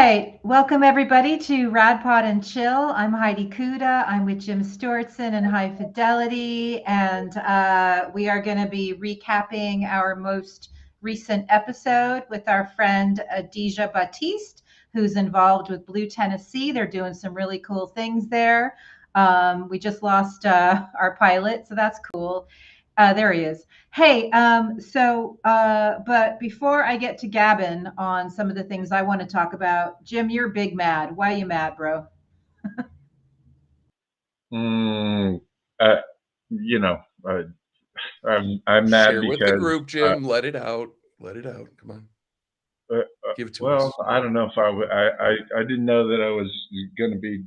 right, welcome everybody to RadPod and Chill. I'm Heidi Kuda. I'm with Jim Stortson and High Fidelity, and we are going to be recapping our most recent episode with our friend Adija Batiste, who's involved with Blue Tennessee. They're doing some really cool things there. We just lost our pilot, so that's cool. There he is. Hey, but before I get to Gavin on some of the things I want to talk about, Jim, you're big mad. Why are you mad, bro? Mm, uh, you know, I'm mad Share with the because group, Jim. Let it out. Let it out. Come on. Give it to well, us. I don't know if I didn't know that I was going to be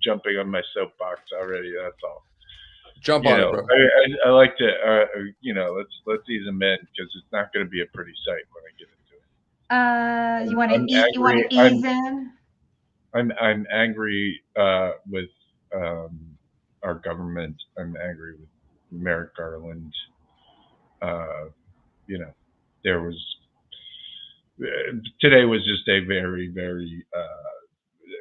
jumping on my soapbox already. That's all. Jump on it, bro. I like to let's ease them in because it's not going to be a pretty sight when I get into it. You want to I'm eat? You want angry. to ease in? I'm angry with our government. I'm angry with Merrick Garland. Uh, you know, there was today was just a very it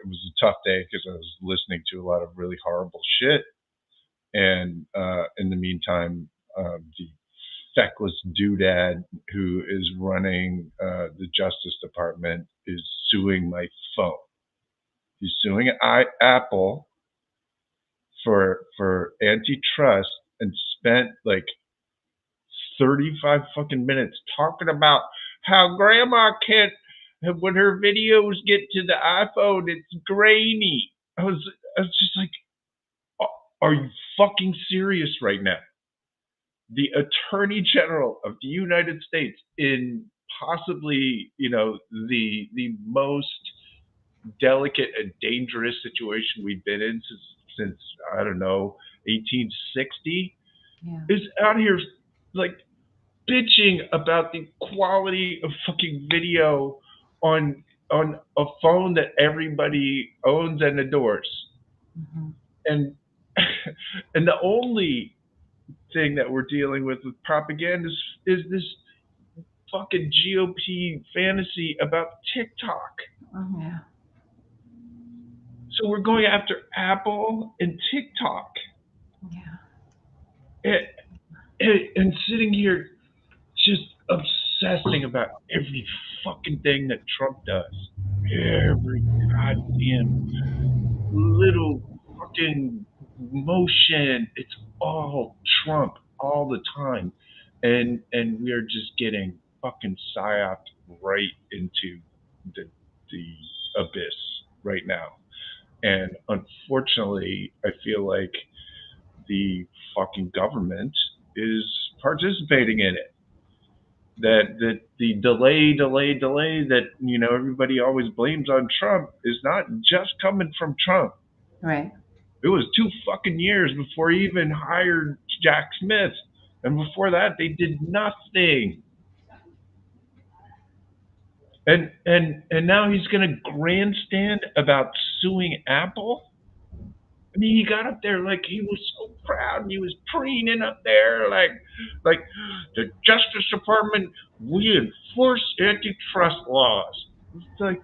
was a tough day because I was listening to a lot of really horrible shit, and in the meantime, the feckless doodad who is running the Justice Department is suing my phone. He's suing Apple for antitrust and spent like 35 fucking minutes talking about how grandma can't, when her videos get to the iPhone, it's grainy. I was just like, are you fucking serious right now? The Attorney General of the United States, in possibly, the most delicate and dangerous situation we've been in since I don't know 1860, Yeah. is out here like bitching about the quality of fucking video on a phone that everybody owns and adores. Mm-hmm. And and the only thing that we're dealing with propaganda is this fucking GOP fantasy about TikTok. Oh, yeah. So we're going after Apple and TikTok. Yeah. And, and sitting here just obsessing about every fucking thing that Trump does. Every goddamn little fucking motion. It's all Trump all the time. And we're just getting fucking psyoped right into the abyss right now. And unfortunately, I feel like the fucking government is participating in it. That the delay that everybody always blames on Trump is not just coming from Trump. Right. It was 2 fucking years before he even hired Jack Smith, and before that they did nothing. And now he's gonna grandstand about suing Apple. I mean, he got up there like he was so proud, and he was preening up there like the Justice Department, we enforce antitrust laws. It's like,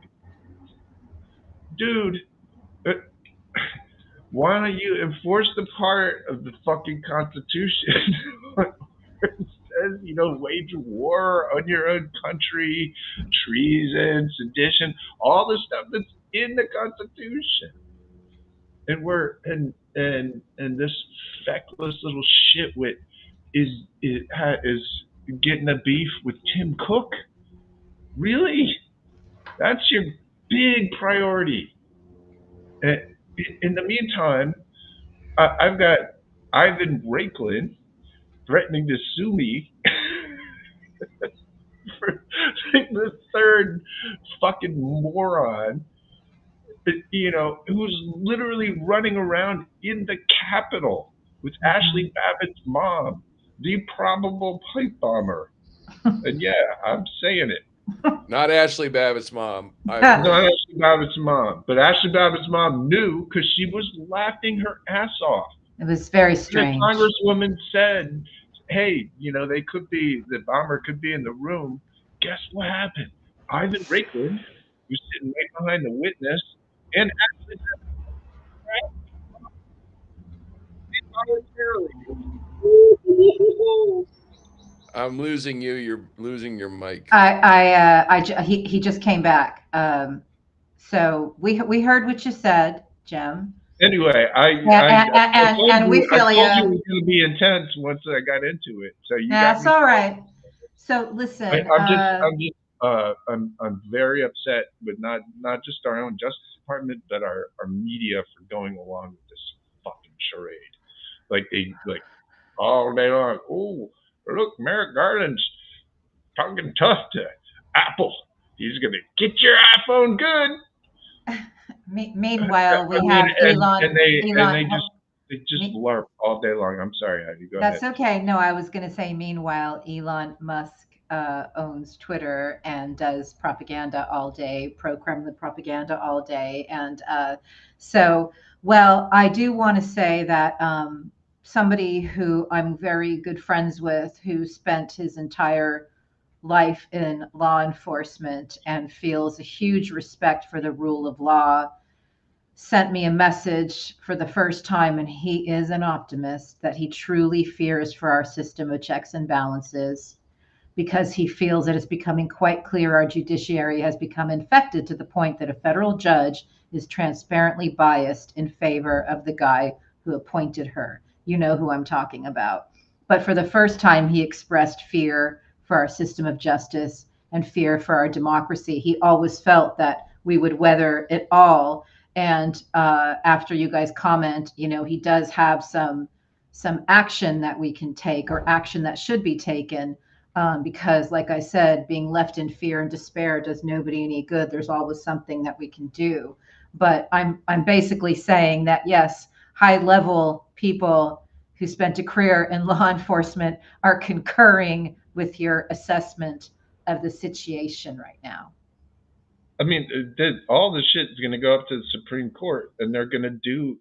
dude, uh, why don't you enforce the part of the fucking Constitution where it says, wage war on your own country, treason, sedition, all the stuff that's in the Constitution. And this feckless little shitwit is is getting a beef with Tim Cook. Really? That's your big priority. And in the meantime, I've got Ivan Raikkonen threatening to sue me for the third fucking moron, who's literally running around in the Capitol with Ashley Babbitt's mom, the probable pipe bomber. And yeah, I'm saying it. Not Ashley Babbitt's mom. Not Ashley Babbitt's mom, but Ashley Babbitt's mom knew because she was laughing her ass off. It was very And the strange. congresswoman said, "Hey, they could be the bomber could be in the room." Guess what happened? Ivan Raikkonen who's sitting right behind the witness and actually voluntarily. I'm losing you. You're losing your mic. He just came back. So we heard what you said, Jim. Anyway, And we I feel told you you. it was going to be intense once I got into it. So you got That's me. all right. So listen, I'm very upset with not just our own Justice Department, but our media for going along with this fucking charade. Like like all day long. Oh, look, Merrick Garland's talking tough to Apple. He's gonna get your iPhone good. meanwhile, I we mean, have and Elon. they just blurb all day long. I'm sorry, Heidi. Go ahead. That's okay. No, I was going to say, meanwhile, Elon Musk owns Twitter and does propaganda all day, pro Kremlin propaganda all day. And well, I do want to say that somebody who I'm very good friends with, who spent his entire life in law enforcement and feels a huge respect for the rule of law, sent me a message for the first time, and he is an optimist, that he truly fears for our system of checks and balances because he feels that it's becoming quite clear our judiciary has become infected to the point that a federal judge is transparently biased in favor of the guy who appointed her. You know who I'm talking about. But for the first time, he expressed fear for our system of justice and fear for our democracy. He always felt that we would weather it all. And after you guys comment, he does have some action that we can take, or action that should be taken, because, like I said, being left in fear and despair does nobody any good. There's always something that we can do. But I'm basically saying that, yes, high level people who spent a career in law enforcement are concurring with your assessment of the situation right now. I mean, all the shit is going to go up to the Supreme Court, and they're going to do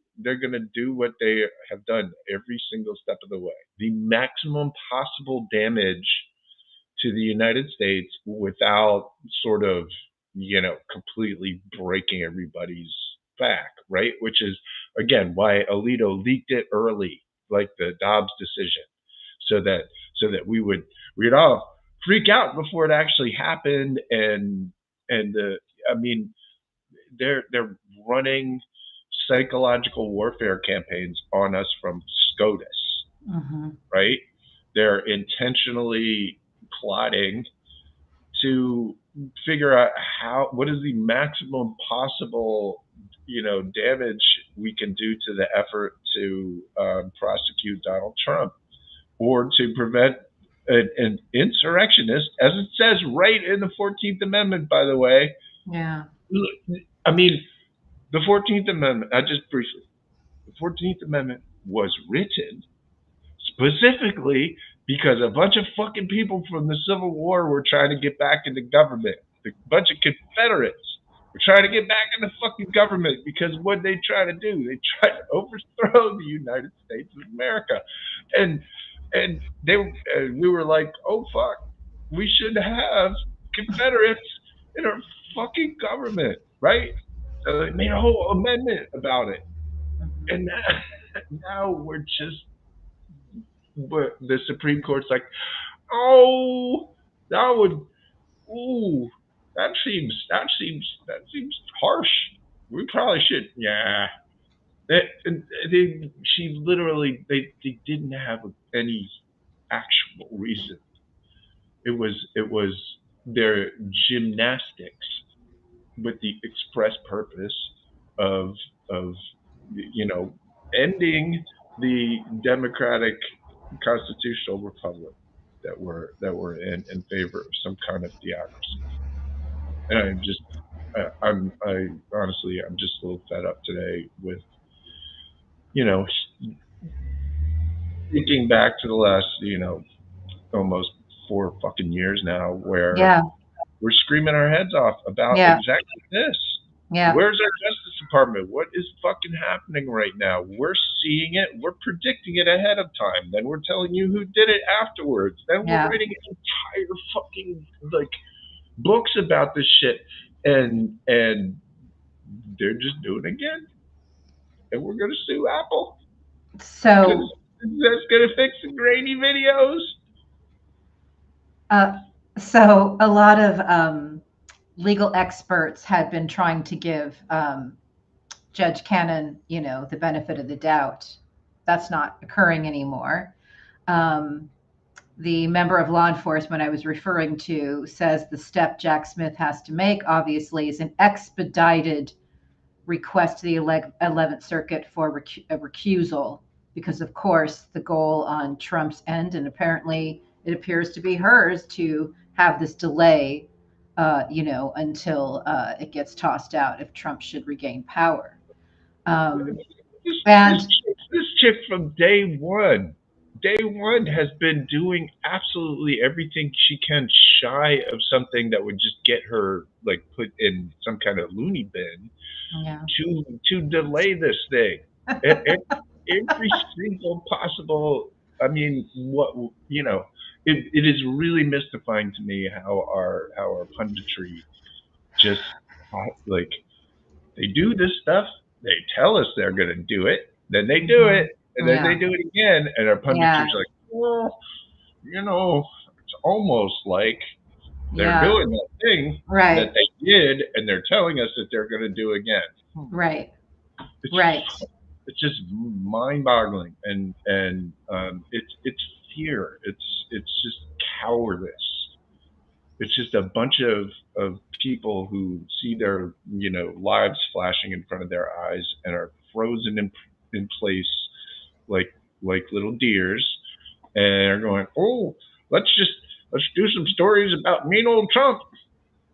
what they have done every single step of the way. The maximum possible damage to the United States without sort of, completely breaking everybody's back, right? Which is, again, why Alito leaked it early, like the Dobbs decision, so that we'd all freak out before it actually happened. I mean, they're running psychological warfare campaigns on us from SCOTUS, right? They're intentionally plotting to figure out what is the maximum possible, damage we can do to the effort to prosecute Donald Trump, or to prevent an insurrectionist, as it says right in the 14th Amendment, by the way. Yeah. I mean, the 14th Amendment, the 14th Amendment was written specifically because a bunch of fucking people from the Civil War were trying to get back into government. A bunch of Confederates were trying to get back into fucking government because what they try to do, they try to overthrow the United States of America. And we were like, oh fuck, we should have Confederates in our fucking government, right? So they made a whole amendment about it. And now we're just, but the Supreme Court's like, oh, that would, ooh, that seems harsh. We probably should, yeah. She literally, they didn't have any actual reason. It was their gymnastics with the express purpose of of ending the democratic constitutional republic that we're in favor of some kind of theocracy. And I honestly, I'm just a little fed up today with, you know thinking back to the last, almost 4 fucking years now, where Yeah. we're screaming our heads off about Yeah. exactly this. Yeah. Where's our Justice Department? What is fucking happening right now? We're seeing it. We're predicting it ahead of time. Then we're telling you who did it afterwards. Then we're Yeah. writing entire fucking, like, books about this shit. and they're just doing it again, and we're gonna sue Apple because So, that's gonna fix the grainy videos. uh, so a lot of legal experts had been trying to give Judge Cannon, the benefit of the doubt. That's not occurring anymore. Um, the member of law enforcement I was referring to says the step Jack Smith has to make, obviously, is an expedited request to the 11th Circuit for a recusal, because, of course, the goal on Trump's end, and apparently it appears to be hers, to have this delay, until it gets tossed out if Trump should regain power. Um, This and this this chick from day one has been doing absolutely everything she can shy of something that would just get her like put in some kind of loony bin yeah, to delay this thing. Every single possible. I mean, what it is really mystifying to me how our punditry just like they do this stuff. They tell us they're going to do it. Then they do hmm it. And then they yeah, do it again. And our yeah, punditry's like, well, it's almost like they're yeah, doing that thing that right, they did, and they're telling us that they're going to do again. right, It's right, it's just mind-boggling, and it's fear. It's just cowardice. It's just a bunch of people who see their lives flashing in front of their eyes and are frozen in place like little deers, and are going, oh, let's do some stories about mean old Trump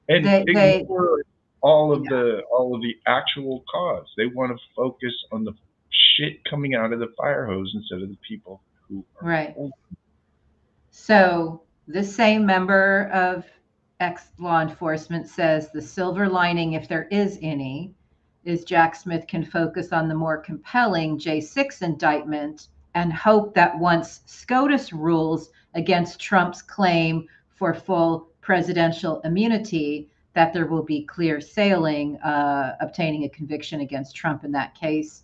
and they ignore yeah, all of the actual cause. They want to focus on the shit coming out of the fire hose instead of the people who are right. old. So this same member of ex law enforcement says the silver lining, if there is any, is Jack Smith can focus on the more compelling J6 indictment and hope that once SCOTUS rules against Trump's claim for full presidential immunity, that there will be clear sailing, obtaining a conviction against Trump in that case.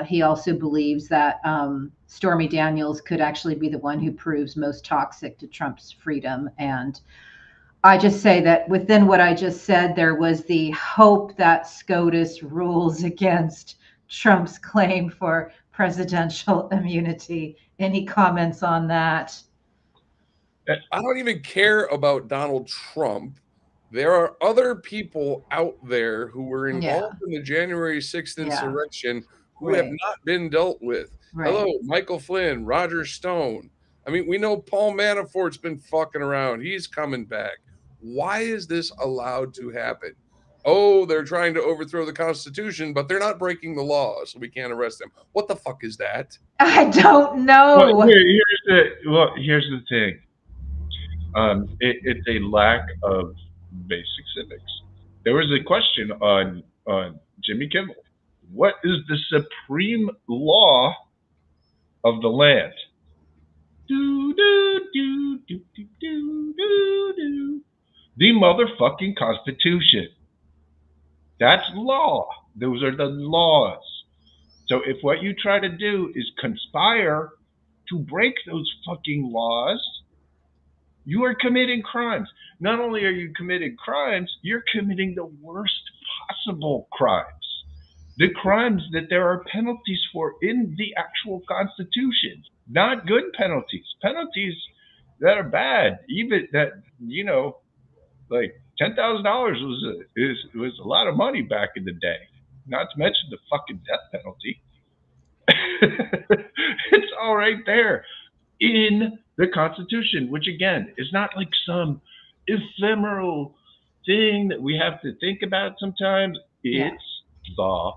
He also believes that Stormy Daniels could actually be the one who proves most toxic to Trump's freedom. And I just say that within what I just said, there was the hope that SCOTUS rules against Trump's claim for presidential immunity. Any comments on that? I don't even care about Donald Trump. There are other people out there who were Yeah, involved in the January 6th yeah, insurrection who have right, not been dealt with. Hello, right. Michael Flynn, Roger Stone. I mean, we know Paul Manafort's been fucking around. He's coming back. Why is this allowed to happen? Oh, they're trying to overthrow the Constitution, but they're not breaking the law, so we can't arrest them. What the fuck is that? I don't Well, know. here's the thing. It's a lack of basic civics. There was a question on Jimmy Kimmel. What is the supreme law of the land? Do do do do do do do do. The motherfucking Constitution. That's law. Those are the laws. So if what you try to do is conspire to break those fucking laws, you are committing crimes. Not only are you committing crimes, you're committing the worst possible crimes. The crimes that there are penalties for in the actual Constitution, not good penalties. Penalties that are bad, even that like $10,000 was a lot of money back in the day. Not to mention the fucking death penalty. It's all right there in the Constitution, which again is not like some ephemeral thing that we have to think about sometimes. Yeah, It's the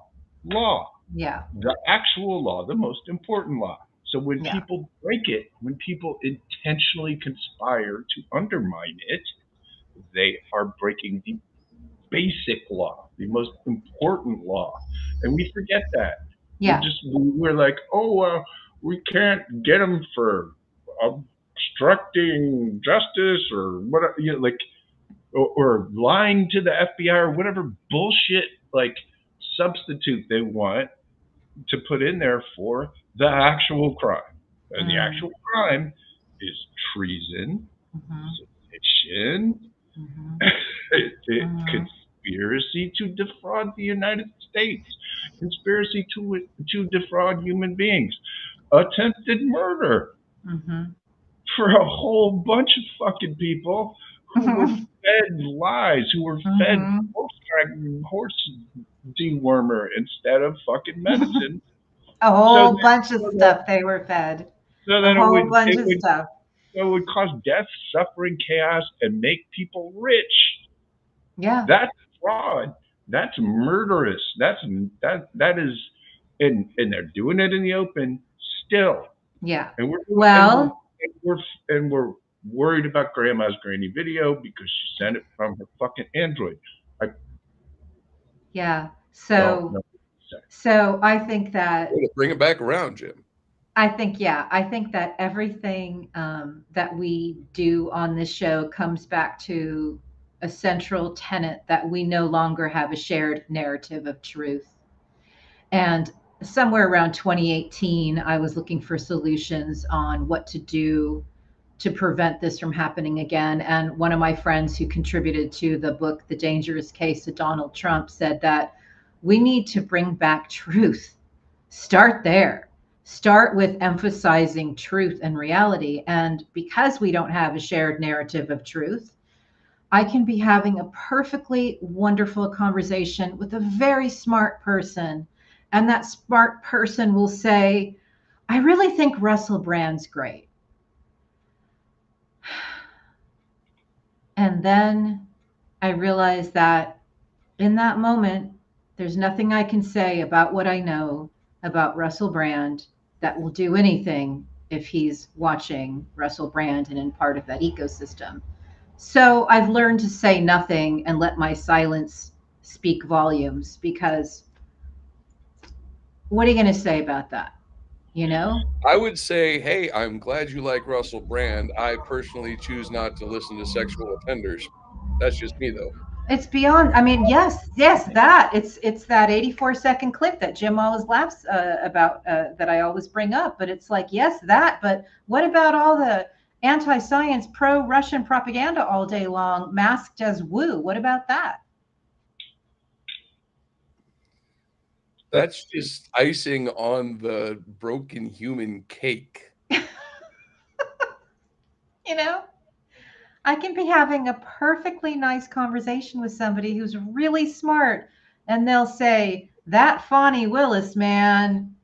law, yeah, the actual law, the most important law. So when yeah, people break it, when people intentionally conspire to undermine it, they are breaking the basic law, the most important law. And we forget that. yeah, We're like, oh, we can't get them for obstructing justice or what, or lying to the FBI or whatever bullshit like substitute they want to put in there for the actual crime. And the actual crime is treason, sedition, conspiracy to defraud the United States, conspiracy to defraud human beings, attempted murder for a whole bunch of fucking people who were fed lies, who were fed horse dewormer instead of fucking medicine. A So whole that, bunch of so that, stuff they were fed. so A that whole bunch of stuff. it would cause death, suffering, chaos, and make people rich. Yeah. That's fraud. That's murderous. That is, and they're doing it in the open still. Yeah. And we're worried about grandma's grainy video because she sent it from her fucking Android. Yeah. Don't know. So I think that Bring it back around, Jim. I think that everything that we do on this show comes back to a central tenet that we no longer have a shared narrative of truth. And somewhere around 2018, I was looking for solutions on what to do to prevent this from happening again. And one of my friends who contributed to the book, The Dangerous Case of Donald Trump, said that we need to bring back truth. Start there. Start with emphasizing truth and reality. And because we don't have a shared narrative of truth, I can be having a perfectly wonderful conversation with a very smart person. And that smart person will say, I really think Russell Brand's great. And then I realized that in that moment, there's nothing I can say about what I know about Russell Brand that will do anything if he's watching Russell Brand and in part of that ecosystem. So I've learned to say nothing and let my silence speak volumes, because what are you going to say about that? You know? I would say, hey, I'm glad you like Russell Brand. I personally choose not to listen to sexual offenders. That's just me, though. It's beyond. I mean, yes, that it's that 84-second clip that Jim always laughs about, that I always bring up. But it's like, yes, that. But what about all the anti-science, pro-Russian propaganda all day long, masked as woo? What about that? That's just icing on the broken human cake. You know, I can be having a perfectly nice conversation with somebody who's really smart, and they'll say, that Fonnie Willis, man,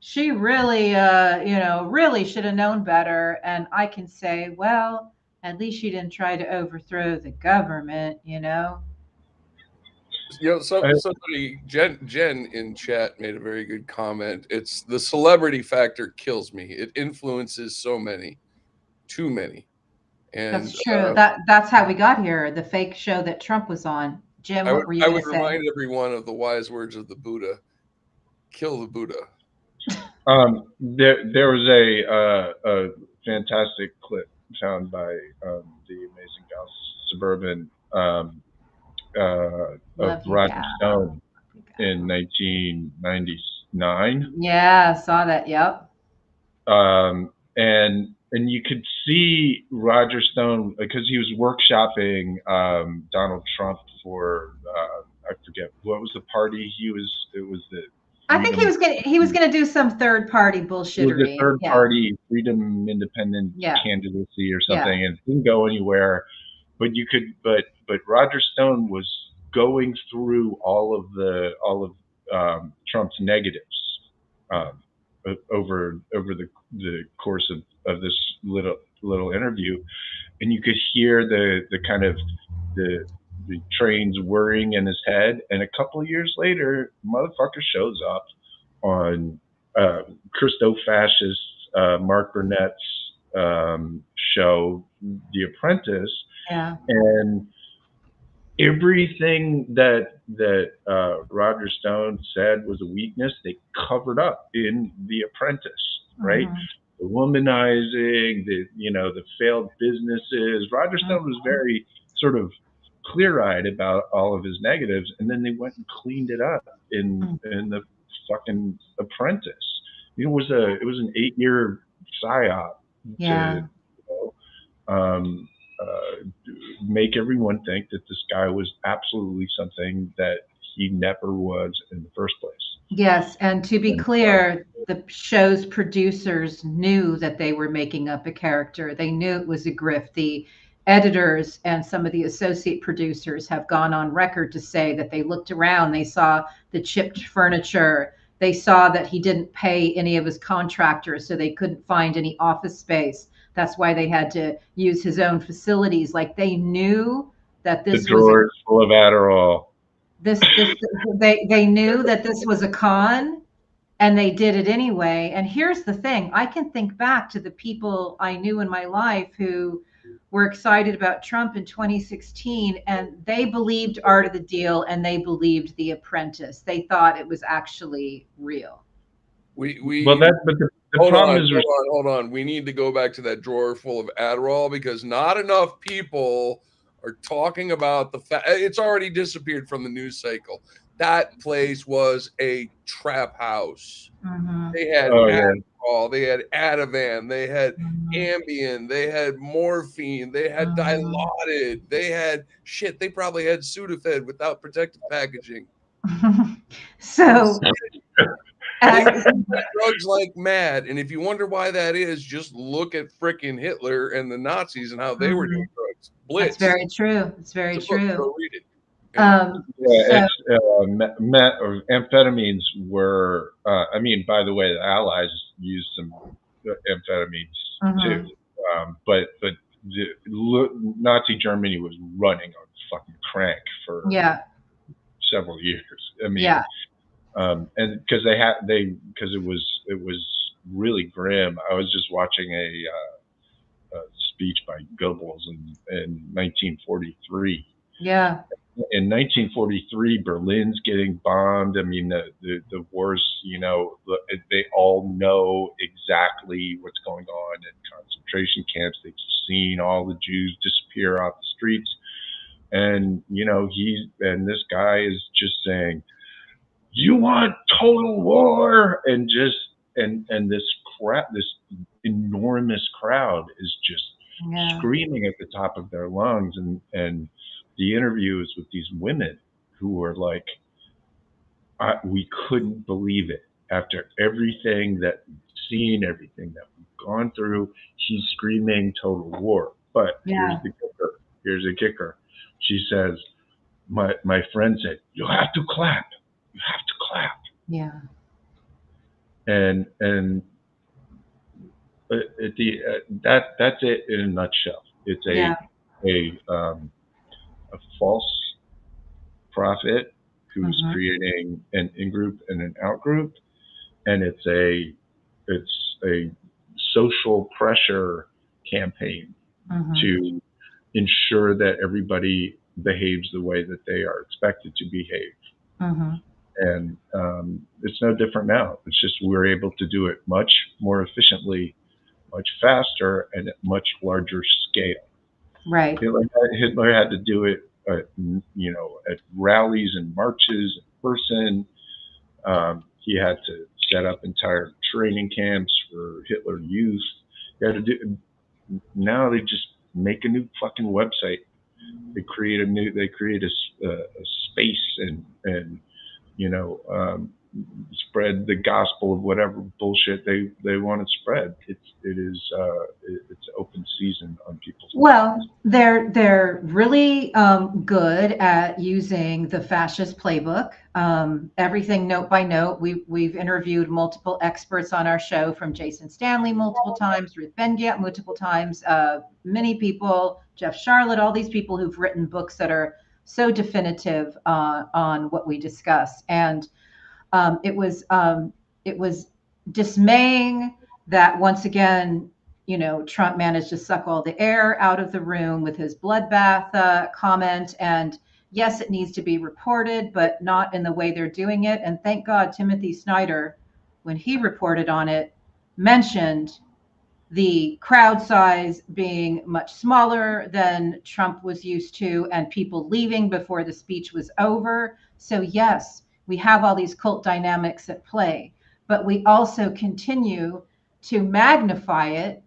she really, really should have known better. And I can say, well, at least she didn't try to overthrow the government. Somebody, Jen in chat made a very good comment. It's the celebrity factor kills me. It influences so many, too many. And That's true. That's how we got here. The fake show that Trump was on. Jim, what were you I going would to say? remind everyone of the wise words of the Buddha: kill the Buddha. There was a fantastic clip found by the amazing Gal Suburban of Roger Stone in 1999. Yeah, saw that. Yep. And you could see Roger Stone because he was workshopping Donald Trump for I forget what was the party he was. It was the. I think he was gonna do some third party bullshittery. It was a third party Freedom Independent candidacy or something, and it didn't go anywhere. But you could, but Roger Stone was going through all of Trump's negatives over the course of this little interview, and you could hear the kind of the trains whirring in his head. And a couple of years later, motherfucker shows up on Christo-fascist Mark Burnett's show, The Apprentice, and everything that Roger Stone said was a weakness, they covered up in The Apprentice, right? The womanizing, the failed businesses. Roger Stone was very sort of clear-eyed about all of his negatives, and then they went and cleaned it up in the fucking Apprentice. It was an 8-year psyop Yeah. to um, uh, make everyone think that this guy was absolutely something that he never was in the first place. Yes, and to be And, clear, the show's producers knew that they were making up a character. They knew it was a grift. The editors and some of the associate producers have gone on record to say that they looked around, they saw the chipped furniture, they saw that he didn't pay any of his contractors, so they couldn't find any office space. That's why they had to use his own facilities. Like they knew that the this was a drawers full of Adderall. this they knew that this was a con, and they did it anyway. And here's the thing, I can think back to the people I knew in my life who were excited about Trump in 2016, and they believed Art of the Deal and they believed The Apprentice. They thought it was actually real. Well, the Hold problem on, is hold on. We need to go back to that drawer full of Adderall because not enough people are talking about the fact it's already disappeared from the news cycle. That place was a trap house. Mm-hmm. They had yeah. Adderall, they had Ativan, they had Mm-hmm. Ambien, they had morphine, they had Dilaudid, they had shit. They probably had Sudafed without protective packaging. Mm-hmm. So They uh, drugs like mad, and if you wonder why that is, just look at frickin' Hitler and the Nazis and how they were doing drugs. that's Blitz. very true. It's very It's a book. true. Go read it. And Yeah, So it's or amphetamines were. I mean, by the way, the Allies used some amphetamines too, mhm. but Nazi Germany was running on fucking crank for Yeah, several years. I mean, yeah, and because because it was really grim. I was just watching a speech by Goebbels in 1943. yeah, In 1943, Berlin's getting bombed. I mean, the wars, they all know exactly what's going on in concentration camps. They've seen all the Jews disappear off the streets. And, this guy is just saying, you want total war? And this enormous crowd is just yeah, screaming at the top of their lungs. And the interview is with these women who were like, we couldn't believe it after everything that we've seen, everything that we've gone through. She's screaming total war. But here's yeah, the kicker. Here's the kicker. She says, my friend said, you have to clap. You have to clap. yeah, And that's it in a nutshell. It's yeah, a false prophet who's mhm, creating an in group and an out group, and it's a social pressure campaign mhm, to ensure that everybody behaves the way that they are expected to behave. mhm. And it's no different now. It's just we're able to do it much more efficiently, much faster, and at much larger scale. Right. Hitler had to do it, at rallies and marches in person. He had to set up entire training camps for Hitler Youth. He had to do. Now they just make a new fucking website. They create a space and you know, spread the gospel of whatever bullshit they want to spread. It's open season on people's minds. Well, they're really good at using the fascist playbook. Everything note by note. We've interviewed multiple experts on our show, from Jason Stanley multiple times, Ruth Ben-Ghiat multiple times, many people, Jeff Charlotte, all these people who've written books that are so definitive on what we discuss. And it was dismaying that once again, Trump managed to suck all the air out of the room with his bloodbath comment. And yes, it needs to be reported, but not in the way they're doing it. And thank God Timothy Snyder, when he reported on it, mentioned the crowd size being much smaller than Trump was used to, and people leaving before the speech was over. So, yes, we have all these cult dynamics at play, but we also continue to magnify it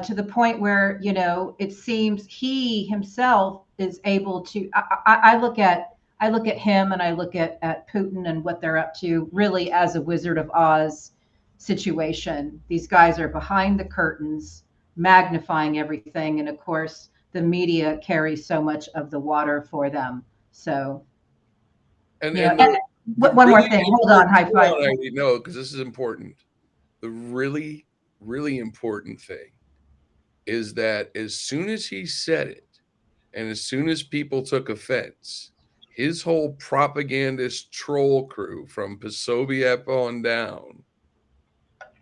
to the point where, it seems he himself is able to. I look at him and I look at Putin and what they're up to really as a Wizard of Oz situation. These guys are behind the curtains, magnifying everything. And of course, the media carries so much of the water for them. So, And you know, and and the one more really thing. Hold on, important, high five. hold on, Heidi, no, because this is important. The really, really important thing is that as soon as he said it, and as soon as people took offense, his whole propagandist troll crew from Posobiec on down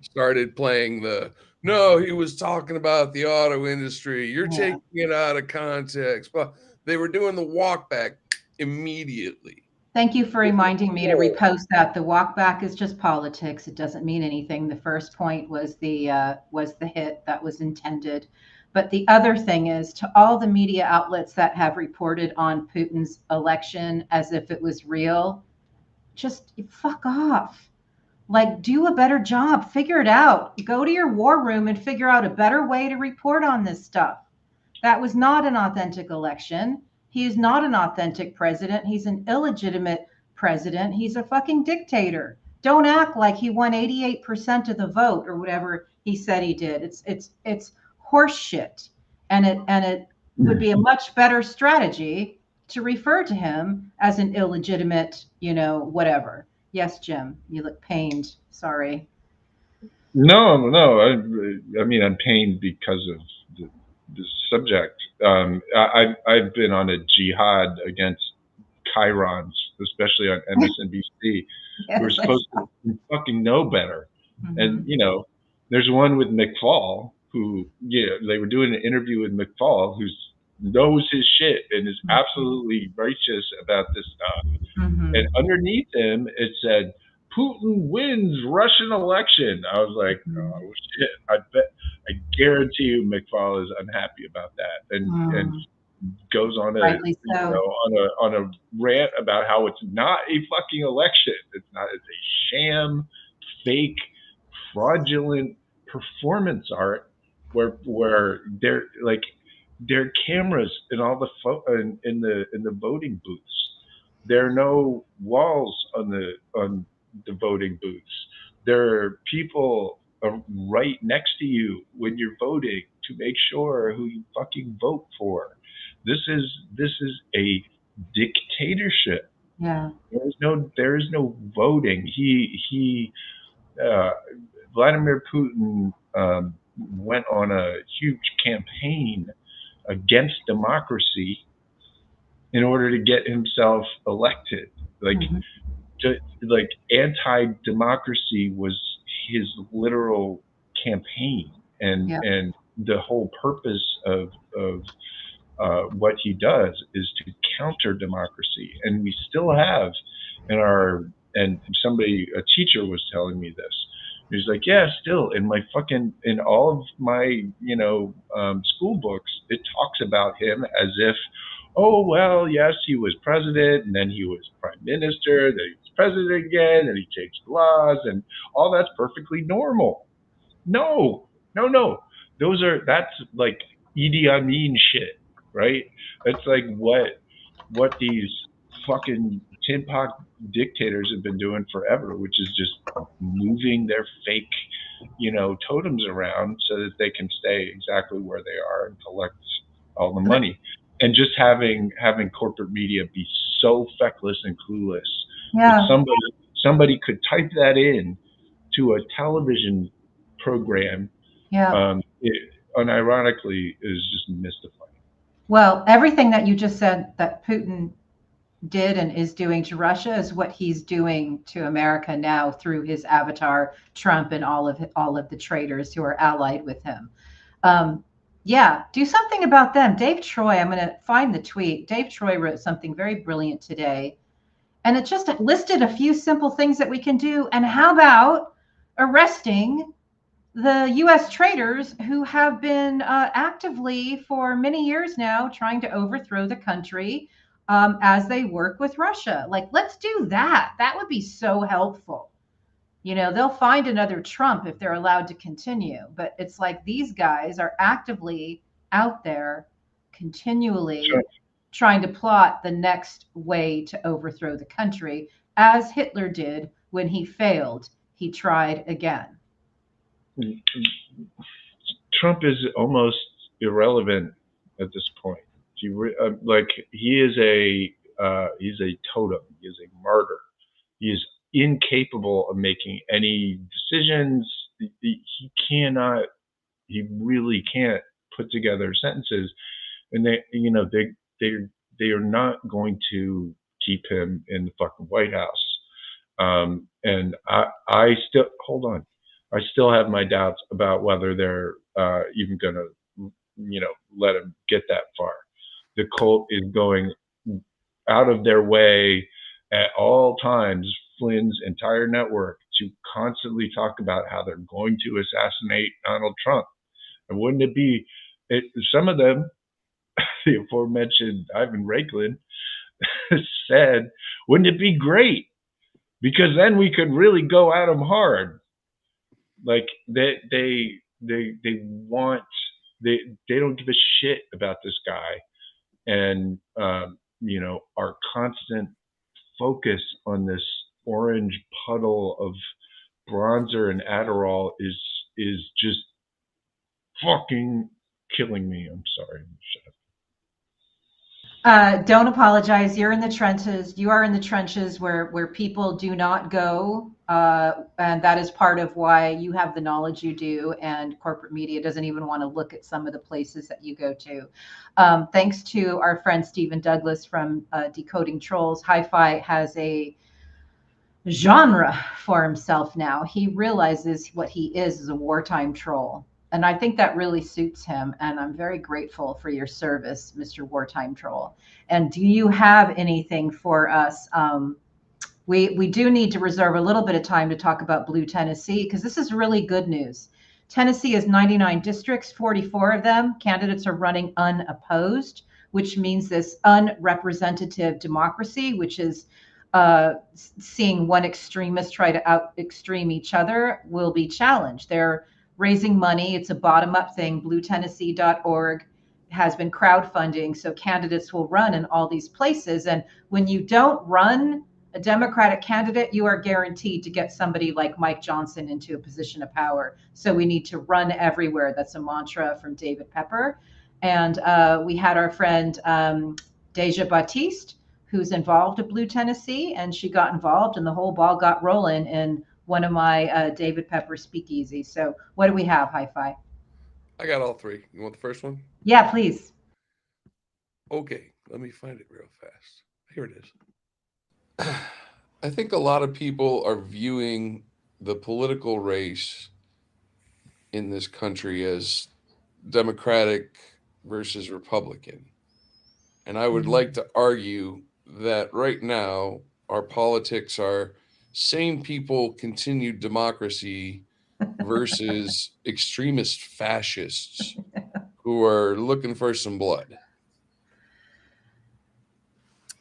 started playing the no, he was talking about the auto industry. You're Yeah. taking it out of context. But they were doing the walk back immediately. Thank you for reminding me to repost that. The walk back is just politics. It doesn't mean anything. The first point was the hit that was intended. But the other thing is to all the media outlets that have reported on Putin's election as if it was real, just fuck off. Like, do a better job. Figure it out. Go to your war room and figure out a better way to report on this stuff. That was not an authentic election. He is not an authentic president. He's an illegitimate president. He's a fucking dictator. Don't act like he won 88% of the vote or whatever he said he did. It's horse shit. And it would be a much better strategy to refer to him as an illegitimate, whatever. Yes, Jim, you look pained. Sorry. No. I mean, I'm pained because of the subject. I've been on a jihad against chyrons, especially on MSNBC. Yes, We're supposed to fucking know better. Mm-hmm. And, there's one with McFaul who, they were doing an interview with McFaul who knows his shit and is absolutely righteous about this stuff. Mm-hmm. And underneath him, it said, Putin wins Russian election. I was like, oh shit! I guarantee you, McFaul is unhappy about that, and goes on on a rant about how it's not a fucking election. It's not. It's a sham, fake, fraudulent performance art where they're like there are cameras in all the in the voting booths. There are no walls on the voting booths. There are people right next to you when you're voting to make sure who you fucking vote for. This is a dictatorship. Yeah. There is no voting. Vladimir Putin went on a huge campaign against democracy in order to get himself elected. Like anti-democracy was his literal campaign, and the whole purpose of what he does is to counter democracy. And we still have and a teacher was telling me this. He's like, yeah, still in all of my school books, it talks about him as if, oh well, yes, he was president, and then he was prime minister, then he was president again, and he changed laws, and all that's perfectly normal. No. That's like Idi Amin shit, right? That's like what these fucking tin pot dictators have been doing forever, which is just moving their fake, totems around so that they can stay exactly where they are and collect all the money. And just having corporate media be so feckless and clueless that somebody could type that in to a television program, it unironically is just mystifying. Well, everything that you just said that Putin did and is doing to Russia is what he's doing to America now through his avatar, Trump, and all of the traitors who are allied with him. Do something about them. Dave Troy, I'm going to find the tweet. Dave Troy wrote something very brilliant today, and it just listed a few simple things that we can do. And how about arresting the US traders who have been actively for many years now trying to overthrow the country as they work with Russia. Like, let's do that. That would be so helpful. You know, they'll find another Trump if they're allowed to continue. But it's like these guys are actively out there Sure. continually trying to plot the next way to overthrow the country, as Hitler did when he failed. He tried again. Trump is almost irrelevant at this point. Like he's a totem. He is a martyr. He is incapable of making any decisions. He cannot. He really can't put together sentences, and they they are not going to keep him in the fucking White House. And I still hold on. I still have my doubts about whether they're even going to, let him get that far. The cult is going out of their way at all times, Flynn's entire network, to constantly talk about how they're going to assassinate Donald Trump. And wouldn't it be, some of them, the aforementioned Ivan Raiklin, said, wouldn't it be great? Because then we could really go at them hard. Like they want they don't give a shit about this guy, and our constant focus on this orange puddle of bronzer and Adderall is just fucking killing me. I'm sorry. Don't apologize. You're in the trenches. You are in the trenches where people do not go, and that is part of why you have the knowledge you do, and corporate media doesn't even want to look at some of the places that you go to. Thanks to our friend Stephen Douglas from Decoding Trolls, Hi-Fi has a genre for himself now. He realizes what he is a wartime troll. And I think that really suits him. And I'm very grateful for your service, Mr. Wartime Troll. And do you have anything for us? We do need to reserve a little bit of time to talk about Blue Tennessee, because this is really good news. Tennessee has 99 districts, 44 of them. Candidates are running unopposed, which means this unrepresentative democracy, which is seeing one extremist try to out extreme each other, will be challenged. They're raising money. It's a bottom up thing. BlueTennessee.org has been crowdfunding. So candidates will run in all these places. And when you don't run a Democratic candidate, you are guaranteed to get somebody like Mike Johnson into a position of power. So we need to run everywhere. That's a mantra from David Pepper. And we had our friend Deja Batiste, who's involved at Blue Tennessee, and she got involved, and the whole ball got rolling in one of my David Pepper speakeasies. So what do we have, Hi-Fi? I got all three. You want the first one? Yeah, please. Okay, let me find it real fast. Here it is. I think a lot of people are viewing the political race in this country as Democratic versus Republican. And I would like to argue that right now our politics are sane people continued democracy versus extremist fascists who are looking for some blood.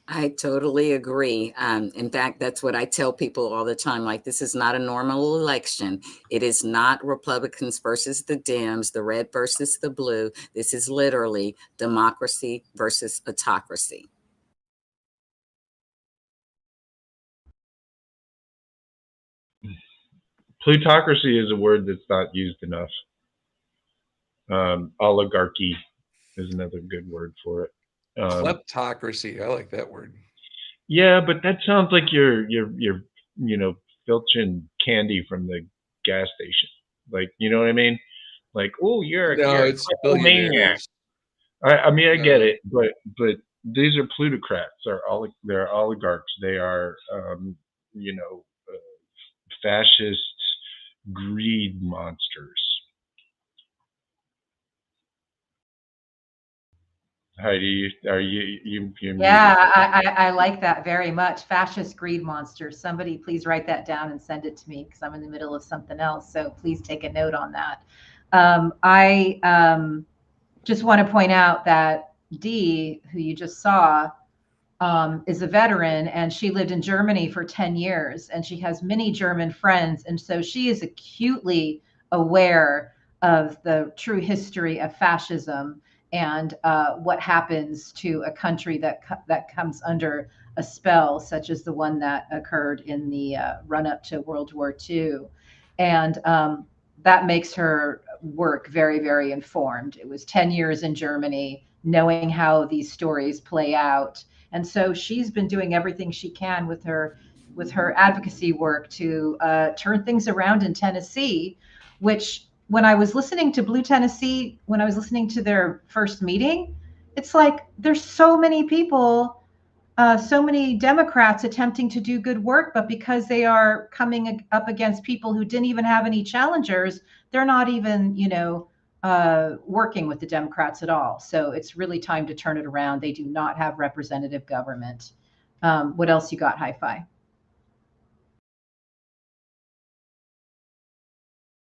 I totally agree. In fact, that's what I tell people all the time. Like, this is not a normal election. It is not Republicans versus the Dems, the red versus the blue. This is literally democracy versus autocracy. Plutocracy is a word that's not used enough. Oligarchy is another good word for it. Kleptocracy. I like that word. Yeah, but that sounds like you're filching candy from the gas station. Like, you know what I mean? Like, oh, you're a it's maniac. billionaires. I mean, I get it, but these are plutocrats. They're oligarchs. They are fascist greed monsters. Heidi, are you're Yeah, muted? I like that very much. Fascist greed monster. Somebody please write that down and send it to me because I'm in the middle of something else. So please take a note on that. I just want to point out that Dee, who you just saw, is a veteran, and she lived in Germany for 10 years, and she has many German friends. And so she is acutely aware of the true history of fascism and what happens to a country that comes under a spell such as the one that occurred in the run up to World War II. And that makes her work very, very informed. It was 10 years in Germany, knowing how these stories play out, and so she's been doing everything she can with her advocacy work to turn things around in Tennessee. Which, when I was listening to Blue Tennessee, when I was listening to their first meeting, it's like there's so many people, so many Democrats attempting to do good work, but because they are coming up against people who didn't even have any challengers, they're not even, working with the Democrats at all. So it's really time to turn it around. They do not have representative government. What else you got, Hi-Fi?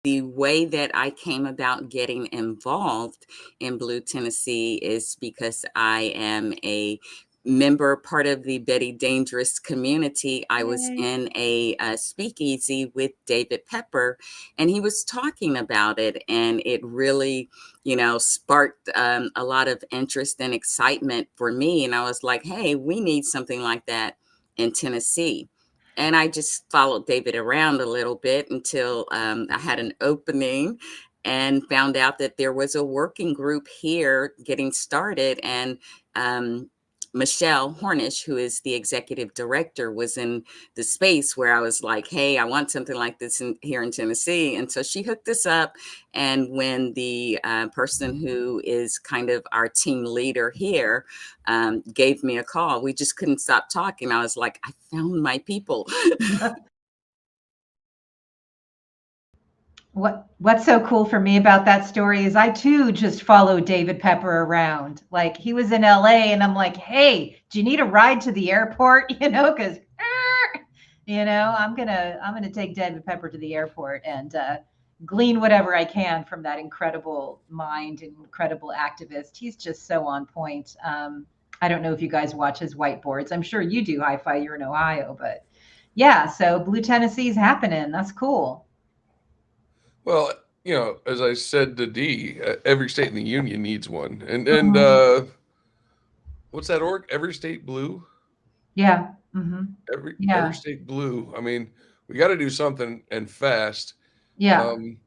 The way that I came about getting involved in Blue Tennessee is because I am a member, part of the Betty Dangerous community. I was Yay. in a speakeasy with David Pepper, and he was talking about it, and it really, sparked a lot of interest and excitement for me. And I was like, hey, we need something like that in Tennessee. And I just followed David around a little bit until I had an opening and found out that there was a working group here getting started. And Michelle Hornish, who is the executive director, was in the space where I was like, hey, I want something like this here in Tennessee. And so she hooked us up. And when the person who is kind of our team leader here gave me a call, we just couldn't stop talking. I was like, I found my people. What's so cool for me about that story is I too just followed David Pepper around. Like, he was in LA, and I'm like, hey, do you need a ride to the airport? Because I'm gonna take David Pepper to the airport and glean whatever I can from that incredible mind and incredible activist. He's just so on point. I don't know if you guys watch his whiteboards. I'm sure you do, Hi-Fi. You're in Ohio, but yeah. So Blue Tennessee's happening. That's cool. Well, as I said to D, every state in the union needs one. And Mhm. what's that org? Every state blue. Yeah. Hmm. Every Yeah. state blue. I mean, we got to do something and fast. Yeah. Um,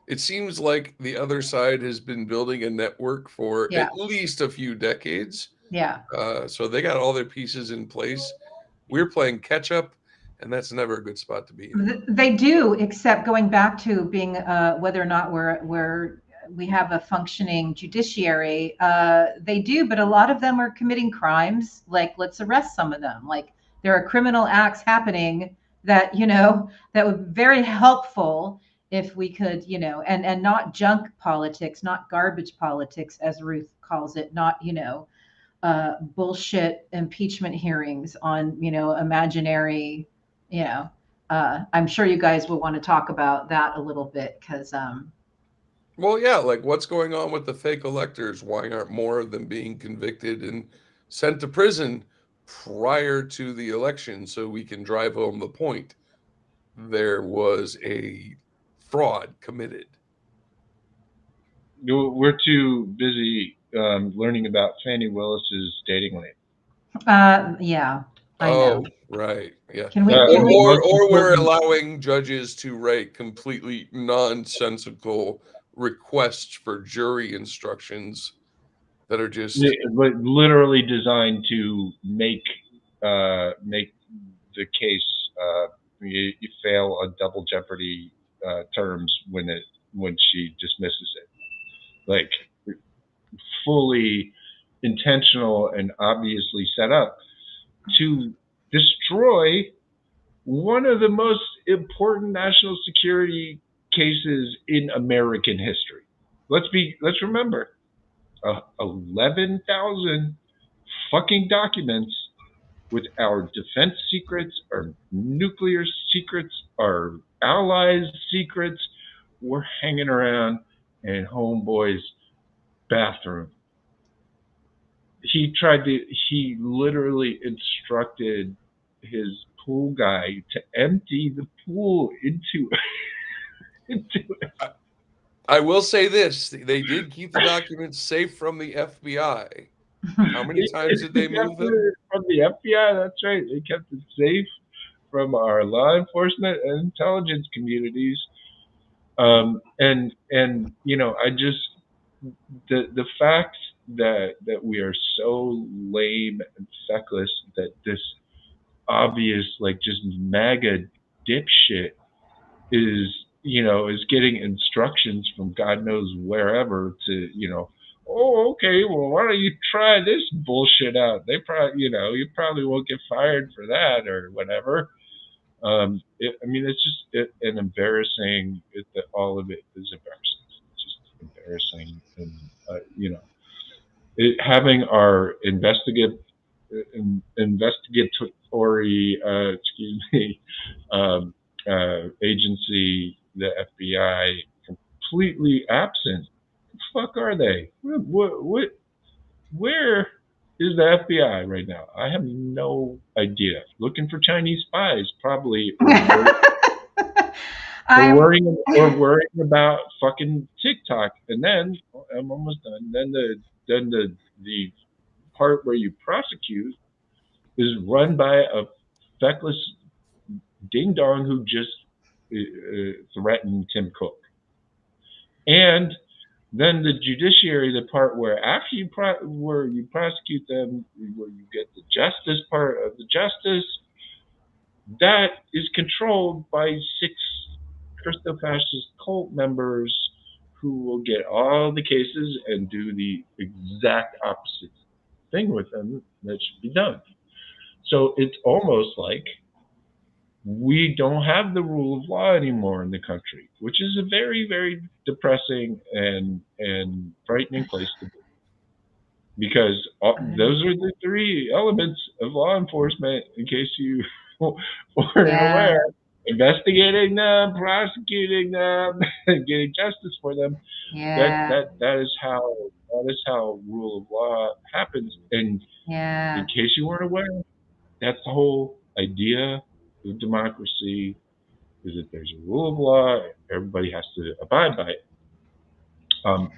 it seems like the other side has been building a network for Yeah. at least a few decades. Yeah. So they got all their pieces in place. We're playing catch up, and that's never a good spot to be in. They do, except going back to being whether or not we have a functioning judiciary. They do, but a lot of them are committing crimes. Like, let's arrest some of them. Like, there are criminal acts happening that would be very helpful if we could, and not junk politics, not garbage politics, as Ruth calls it, not bullshit impeachment hearings on imaginary, you know I'm sure you guys will want to talk about that a little bit because Well, yeah, like what's going on with the fake electors? Why aren't more of them being convicted and sent to prison prior to the election so we can drive home the point? There was a fraud committed. We're too busy learning about Fannie Willis's dating life. yeah, I know. Oh, right. Yeah. Can we can The we most Or we're important. allowing judges to write completely nonsensical requests for jury instructions that are just Literally designed to make the case you fail a double jeopardy terms when she dismisses it, like fully intentional and obviously set up to destroy one of the most important national security cases in American history. Let's remember, 11,000 fucking documents with our defense secrets, our nuclear secrets, our allies' secrets. We're hanging around in homeboy's bathroom. He literally instructed his pool guy to empty the pool into I will say this: they did keep the documents safe from the FBI. How many times did they move them? from the FBI. That's right. They kept it safe from our law enforcement and intelligence communities. And I just the fact that we are so lame and feckless that this obvious like just MAGA dipshit is getting instructions from God knows wherever to oh, okay, well, why don't you try this bullshit out? They probably you probably won't get fired for that or whatever. It's just an embarrassing. All of it is embarrassing. It's just embarrassing, and having our investigatory, agency, the FBI, completely absent. The fuck are they? Where is the FBI right now? I have no idea. Looking for Chinese spies, probably, or worrying about fucking TikTok. And then I'm almost done. Then the part where you prosecute is run by a feckless ding dong who just threatened Tim Cook. And then the judiciary, the part where after where you prosecute them, where you get the justice part of the justice, that is controlled by 6 Christo-fascist cult members who will get all the cases and do the exact opposite thing with them that should be done. So it's almost like we don't have the rule of law anymore in the country, which is a very, very depressing and frightening place to be. Because those are the 3 elements of law enforcement, in case you weren't aware. Investigating them, prosecuting them, getting justice for them. Yeah. That is how rule of law happens. And in case you weren't aware, that's the whole idea of democracy, is that there's a rule of law, everybody has to abide by it.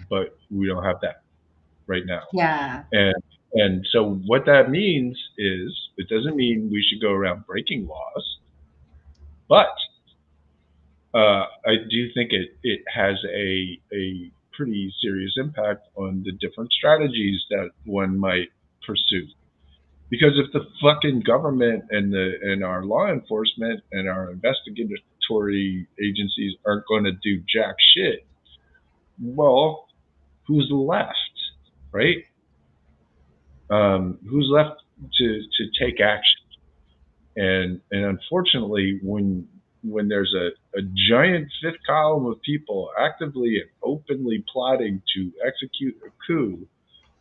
But we don't have that right now. Yeah. And so what that means is, it doesn't mean we should go around breaking laws, but I do think it has a pretty serious impact on the different strategies that one might pursue. Because if the fucking government and our law enforcement and our investigatory agencies aren't going to do jack shit, well, who's left, right? Who's left to take action? And unfortunately, when there's a giant 5th column of people actively and openly plotting to execute a coup,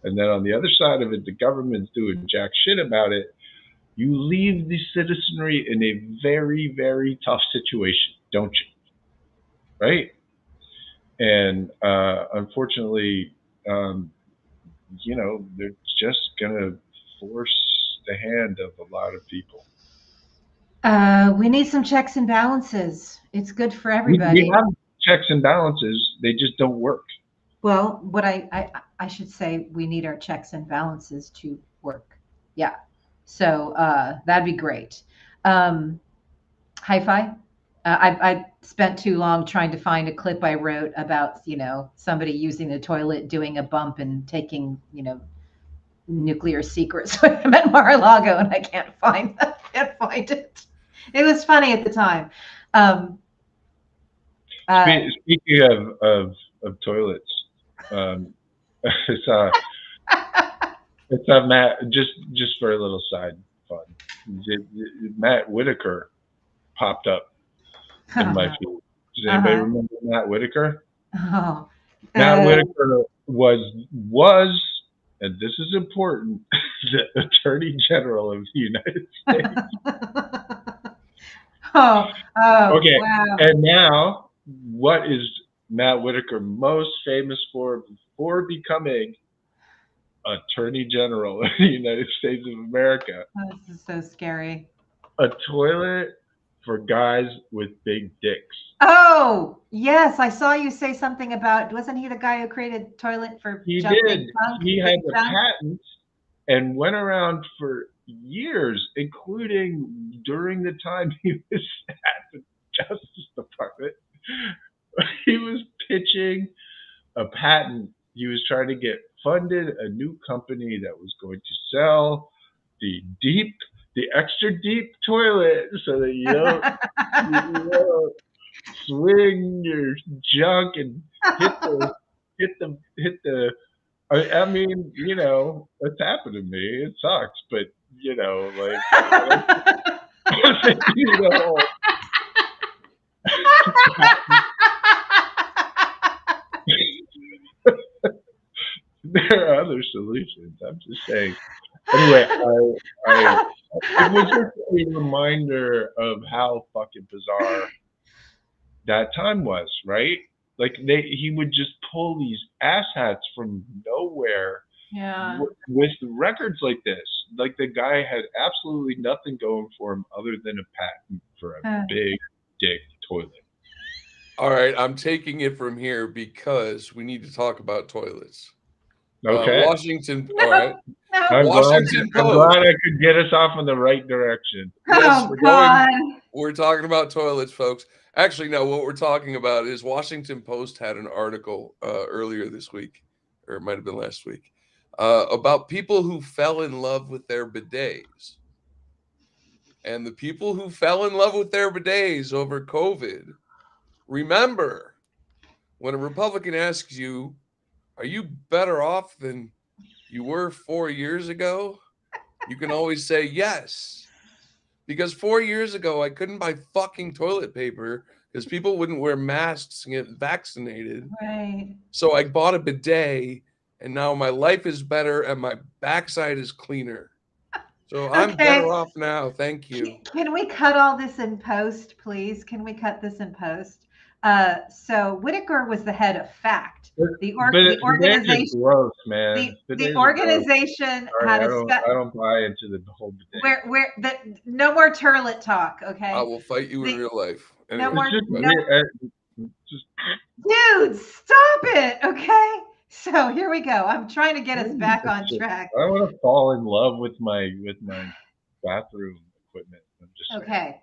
and then on the other side of it, the government's doing jack shit about it, you leave the citizenry in a very, very tough situation, don't you? Right? And unfortunately, they're just going to force the hand of a lot of people. We need some checks and balances. It's good for everybody. We have checks and balances. They just don't work. Well, what I should say, we need our checks and balances to work. Yeah. So that'd be great. Hi-fi. I spent too long trying to find a clip I wrote about, somebody using the toilet, doing a bump and taking, nuclear secrets with him at Mar-a-Lago, and I can't find it. It was funny at the time. Speaking of toilets, it's Matt. Just for a little side fun, Matt Whitaker popped up in my feed. Does anybody remember Matt Whitaker? Oh, Matt Whitaker was, and this is important, the Attorney General of the United States. Oh, Okay, wow. and now what is Matt Whitaker most famous for before becoming Attorney General of the United States of America? Oh, this is so scary. A toilet for guys with big dicks. Oh, yes. I saw you say something about, wasn't he the guy who created toilet for He big did. junk, He had big the junk? patent and went around for years, including during the time he was at the Justice Department. He was pitching a patent. He was trying to get funded a new company that was going to sell the deep, the extra deep toilet so that you don't swing your junk and hit the. I mean, it's happened to me. It sucks, but like you know, there are other solutions. I'm just saying. Anyway, I it was just a reminder of how fucking bizarre that time was, right? Like he would just pull these asshats from nowhere Yeah. with records like this. Like the guy had absolutely nothing going for him other than a patent for a big dick toilet. All right, I'm taking it from here because we need to talk about toilets. Okay. Washington, all No, right. no. I'm glad Washington I'm Post. glad I could get us off in the right direction. Yes, Oh, God. we're talking about toilets, folks. Actually, no, what we're talking about is Washington Post had an article earlier this week, or it might have been last week, about people who fell in love with their bidets. And the people who fell in love with their bidets over COVID, remember when a Republican asks you, are you better off than you were 4 years ago? You can always say yes. Because 4 years ago, I couldn't buy fucking toilet paper because people wouldn't wear masks and get vaccinated. Right. So I bought a bidet, and now my life is better and my backside is cleaner. So I'm better Okay. off now. Thank you. Can we cut all this in post, please? Can we cut this in post? So Whitaker was the head of FACT. But, The bidets are organization gross, man. the Bidets are gross. organization Sorry, had I a don't I don't buy into the whole bidet. where that no more toilet talk, I okay? will fight you in The, real life. no Anyway, It's more just no weird. Just dude, stop it, okay? So here we go. I'm trying to get us back on track. I want to fall in love with my bathroom equipment. I'm just saying. Okay.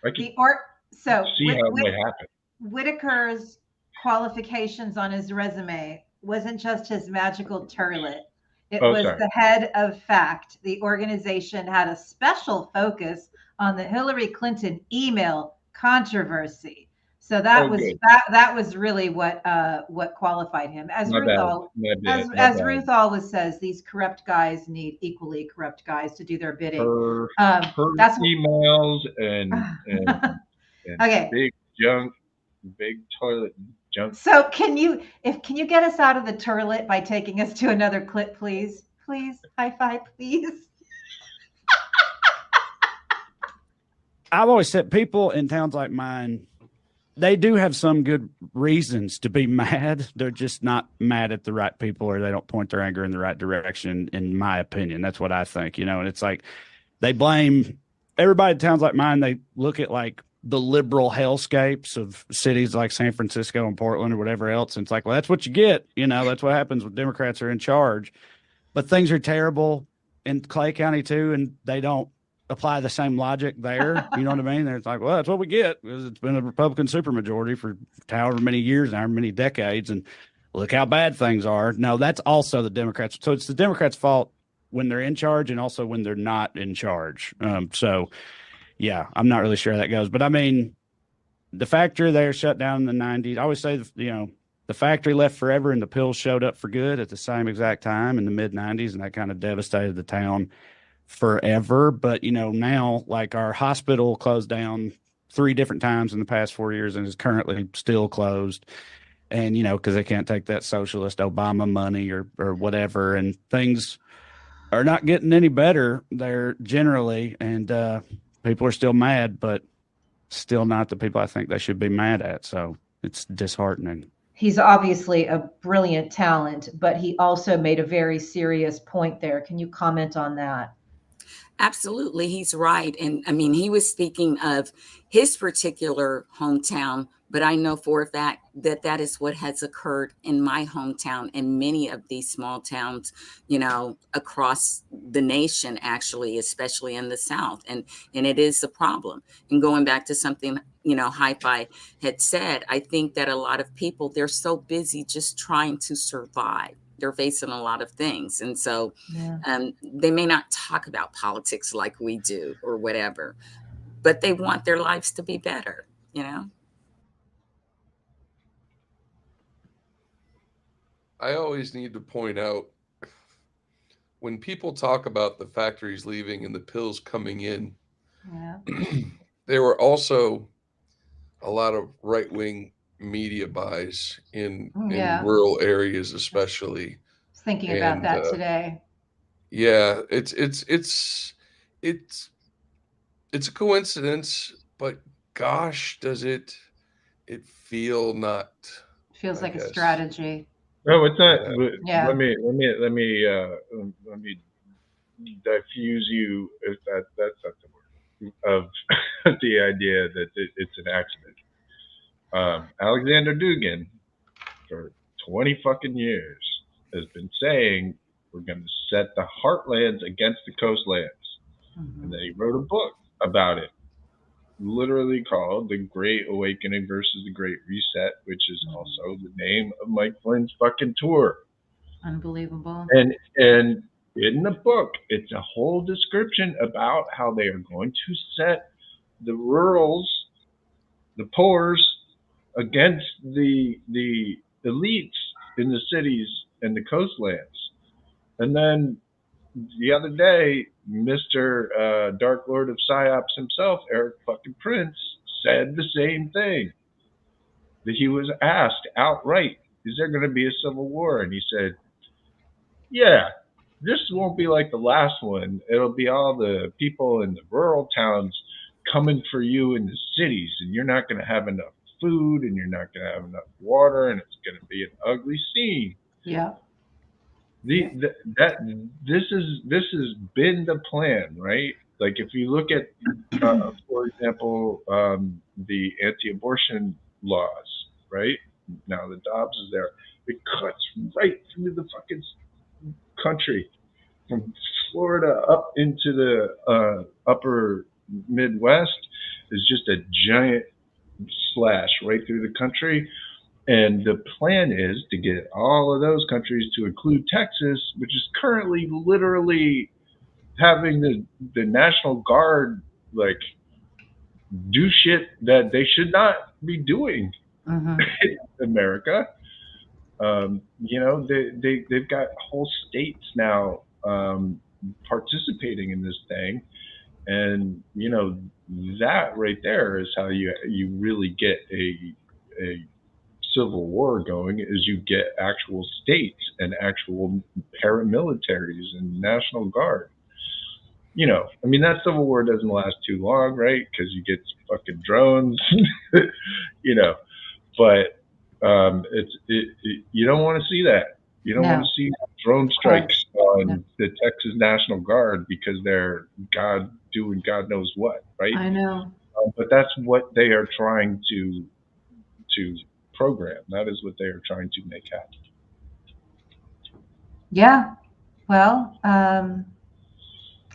I could The or so see how it might happen. Whitaker's qualifications on his resume wasn't just his magical turlet. It Oh, was sorry. the head of FACT. The organization had a special focus on the Hillary Clinton email controversy. So Oh, good. that was really what qualified him. My bad. My bad. My As bad. Ruth always says, these corrupt guys need equally corrupt guys to do their bidding. Her her That's emails and okay. big junk, big toilet junk. So can you get us out of the toilet by taking us to another clip, please? Please, high five, please. I've always said people in towns like mine, they do have some good reasons to be mad. They're just not mad at the right people, or they don't point their anger in the right direction, in my opinion. That's what I think, and it's like they blame everybody in towns like mine. They look at like the liberal hellscapes of cities like San Francisco and Portland or whatever else. And it's like, well, that's what you get. That's what happens when Democrats are in charge. But things are terrible in Clay County too, and they don't apply the same logic there. You know what I mean? It's like, well, that's what we get because it's been a Republican supermajority for however many years, however many decades, and look how bad things are. No, that's also the Democrats. So it's the Democrats' fault when they're in charge and also when they're not in charge. So, yeah, I'm not really sure how that goes. But, I mean, the factory there shut down in the 90s. I always say, the factory left forever and the pills showed up for good at the same exact time in the mid-90s, and that kind of devastated the town forever. But now like our hospital closed down 3 different times in the past 4 years and is currently still closed, and because they can't take that socialist Obama money or whatever, and things are not getting any better there generally, and people are still mad, but still not the people I think they should be mad at. So it's disheartening. He's obviously a brilliant talent, but he also made a very serious point there. Can you comment on that? Absolutely, he's right. And I mean, he was speaking of his particular hometown, but I know for a fact that that is what has occurred in my hometown and many of these small towns, across the nation, actually, especially in the South. And it is a problem. And going back to something, Hi-Fi had said, I think that a lot of people, they're so busy just trying to survive. They're facing a lot of things. And so Yeah. they may not talk about politics like we do or whatever, but they want their lives to be better, I always need to point out when people talk about the factories leaving and the pills coming in, Yeah. there were also a lot of right wing media buys in Yeah. rural areas, especially. I was thinking about And that today. yeah, it's a coincidence, but gosh, does it feel not? Feels I like a guess. strategy. No, it's not. Yeah. Yeah. Let me diffuse you. If that's not the word of the idea that it's an accident. Alexander Dugin, for 20 fucking years, has been saying we're going to set the heartlands against the coastlands, and then he wrote a book about it, literally called The Great Awakening versus the Great Reset, which is also the name of Mike Flynn's fucking tour. Unbelievable. And in the book, it's a whole description about how they are going to set the rurals, the poors, against the elites in the cities and the coastlands. And then the other day, Mr. Dark Lord of Psyops himself, Eric fucking Prince, said the same thing. That he was asked outright, is there going to be a civil war? And he said, yeah, this won't be like the last one. It'll be all the people in the rural towns coming for you in the cities, and you're not going to have enough food, and you're not going to have enough water, and it's going to be an ugly scene. Yeah. This has been the plan, right? Like if you look at, for example, the anti-abortion laws, right? Now the Dobbs is there. It cuts right through the fucking country, from Florida up into the upper Midwest, is just a giant slash right through the country. And the plan is to get all of those countries to include Texas, which is currently literally having the National Guard like do shit that they should not be doing in America. They've got whole states now participating in this thing, and that right there is how you really get a civil war going, is you get actual states and actual paramilitaries and National Guard. I mean, that civil war doesn't last too long, right? Because you get fucking drones, but you don't want to see that. You don't want to see drone strikes on the Texas National Guard because they're doing God knows what, right? I know. But that's what they are trying to program. That is what they are trying to make happen. Yeah. Well,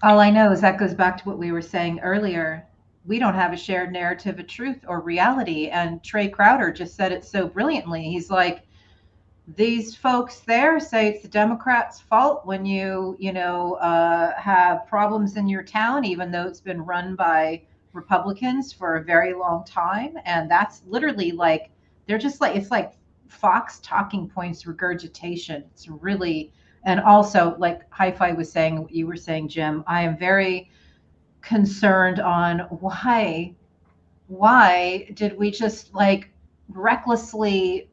all I know is that goes back to what we were saying earlier. We don't have a shared narrative of truth or reality. And Trey Crowder just said it so brilliantly. He's like, these folks there say it's the Democrats' fault when you have problems in your town, even though it's been run by Republicans for a very long time. And that's literally like, they're just like, it's like Fox talking points regurgitation. It's really, and also like Hi-Fi was saying, what you were saying, Jim, I am very concerned on why did we just like recklessly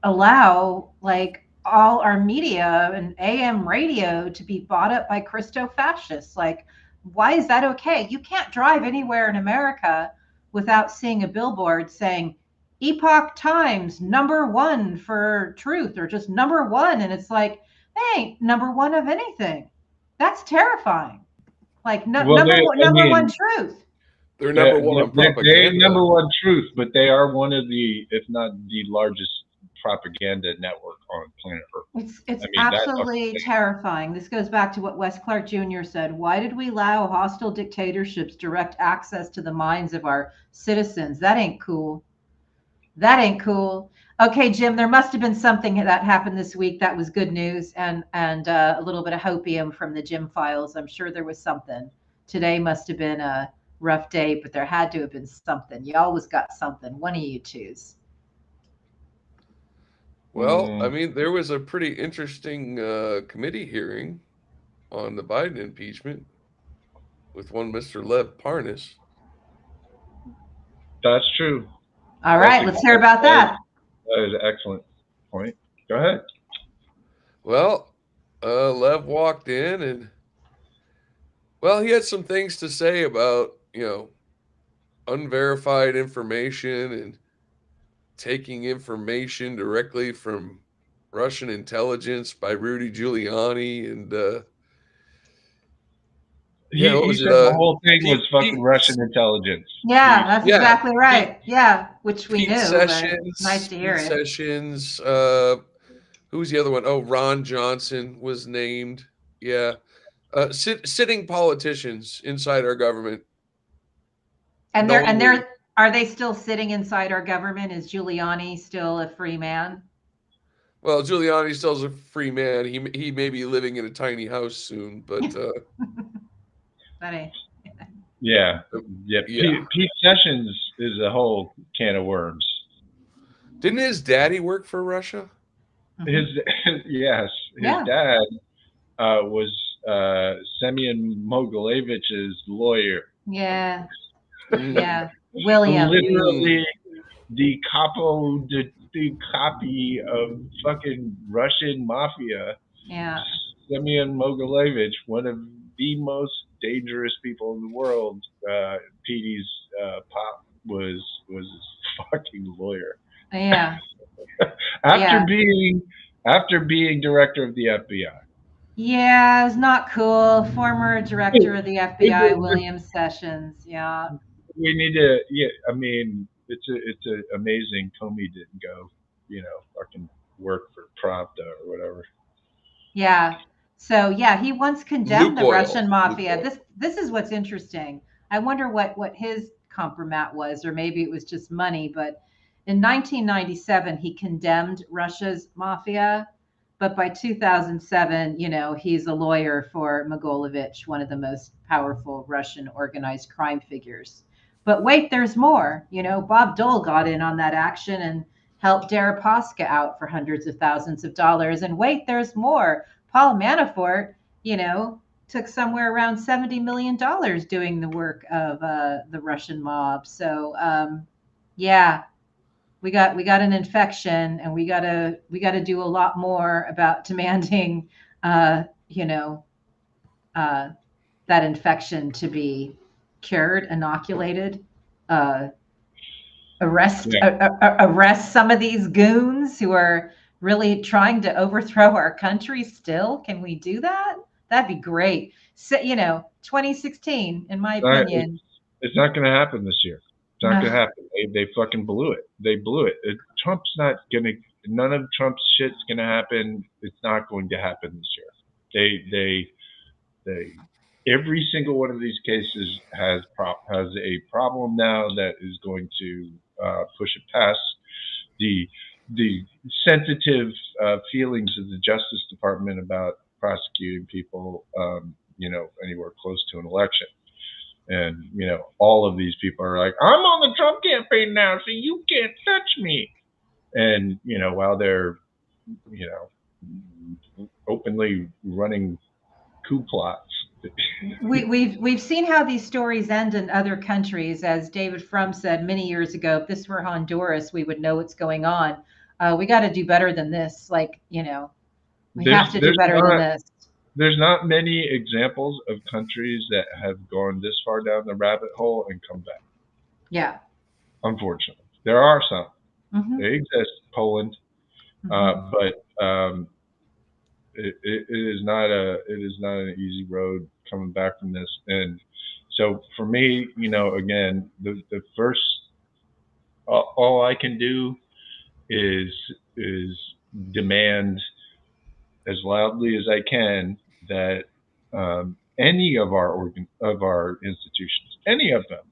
allow like all our media and AM radio to be bought up by Christo fascists. Like, why is that okay? You can't drive anywhere in America without seeing a billboard saying Epoch Times #1 for truth or just #1. And it's like, they ain't #1 of anything. That's terrifying. Like Well, number one truth. They're number one on they're propaganda. number one truth, but they are one of the, if not the largest propaganda network on planet Earth. It's absolutely terrifying. This goes back to what Wes Clark Jr. said. Why did we allow hostile dictatorships direct access to the minds of our citizens? That ain't cool. That ain't cool. Okay, Jim, there must have been something that happened this week that was good news and a little bit of hopium from the Jim files. I'm sure there was something. Today must have been a rough day, but there had to have been something. You always got something. One of you choose. Well, I mean, there was a pretty interesting committee hearing on the Biden impeachment with one Mr. Lev Parnas. That's true. All right, let's hear about that. That is an excellent point. Go ahead. Well, Lev walked in and, well, he had some things to say about, unverified information and taking information directly from Russian intelligence by Rudy Giuliani. And, he said the whole thing was fucking Russian intelligence. Yeah, that's exactly right. Which we knew. Sessions, nice to hear it. Sessions. Who's the other one? Oh, Ron Johnson was named. Yeah. Sitting politicians inside our government. And are they still sitting inside our government? Is Giuliani still a free man? Well, Giuliani still is a free man. He may be living in a tiny house soon, but yeah. Pete Sessions is a whole can of worms. Didn't his daddy work for Russia? His dad was Semyon Mogilevich's lawyer. Yeah. Yeah. William. Literally the copy of fucking Russian mafia. Yeah. Semyon Mogilevich, one of the most dangerous people in the world. Petey's pop was a fucking lawyer. Yeah. After being director of the FBI. Yeah, it's not cool. Former director of the FBI, William Sessions. Yeah. We need to. Yeah, I mean, it's a amazing. Comey didn't go, fucking work for Pravda or whatever. Yeah. So he once condemned the Russian mafia. This is what's interesting. I wonder what his compromat was, or maybe it was just money. But in 1997, he condemned Russia's mafia. But by 2007, he's a lawyer for Mogilevich, one of the most powerful Russian organized crime figures. But wait, there's more. Bob Dole got in on that action and helped Deripaska out for hundreds of thousands of dollars. And wait, there's more. Paul Manafort, took somewhere around $70 million doing the work of the Russian mob. So, we got an infection, and we gotta do a lot more about demanding, that infection to be cured, inoculated, arrest some of these goons who are really trying to overthrow our country still. Can we do that? That'd be great. So, 2016, in my opinion. It's not going to happen this year. It's not going to happen. They fucking blew it. They blew it. Trump's not going to, none of Trump's shit's going to happen. It's not going to happen this year. They every single one of these cases has a problem now that is going to push it past the sensitive feelings of the Justice Department about prosecuting people, anywhere close to an election. And, all of these people are like, I'm on the Trump campaign now, so you can't touch me. And, while they're, openly running coup plots. We've seen how these stories end in other countries. As David Frum said many years ago, if this were Honduras, we would know what's going on. We got to do better than this. Like, you know, we There's have to do there's better than not this. there's not many examples of countries that have gone this far down the rabbit hole and come back. Yeah. Unfortunately, there are some. Mm-hmm. They exist, Poland, Mm-hmm. but it is not an easy road coming back from this. And so for me, you know, again, the first all I can do is is demand as loudly as I can that any of our institutions, any of them,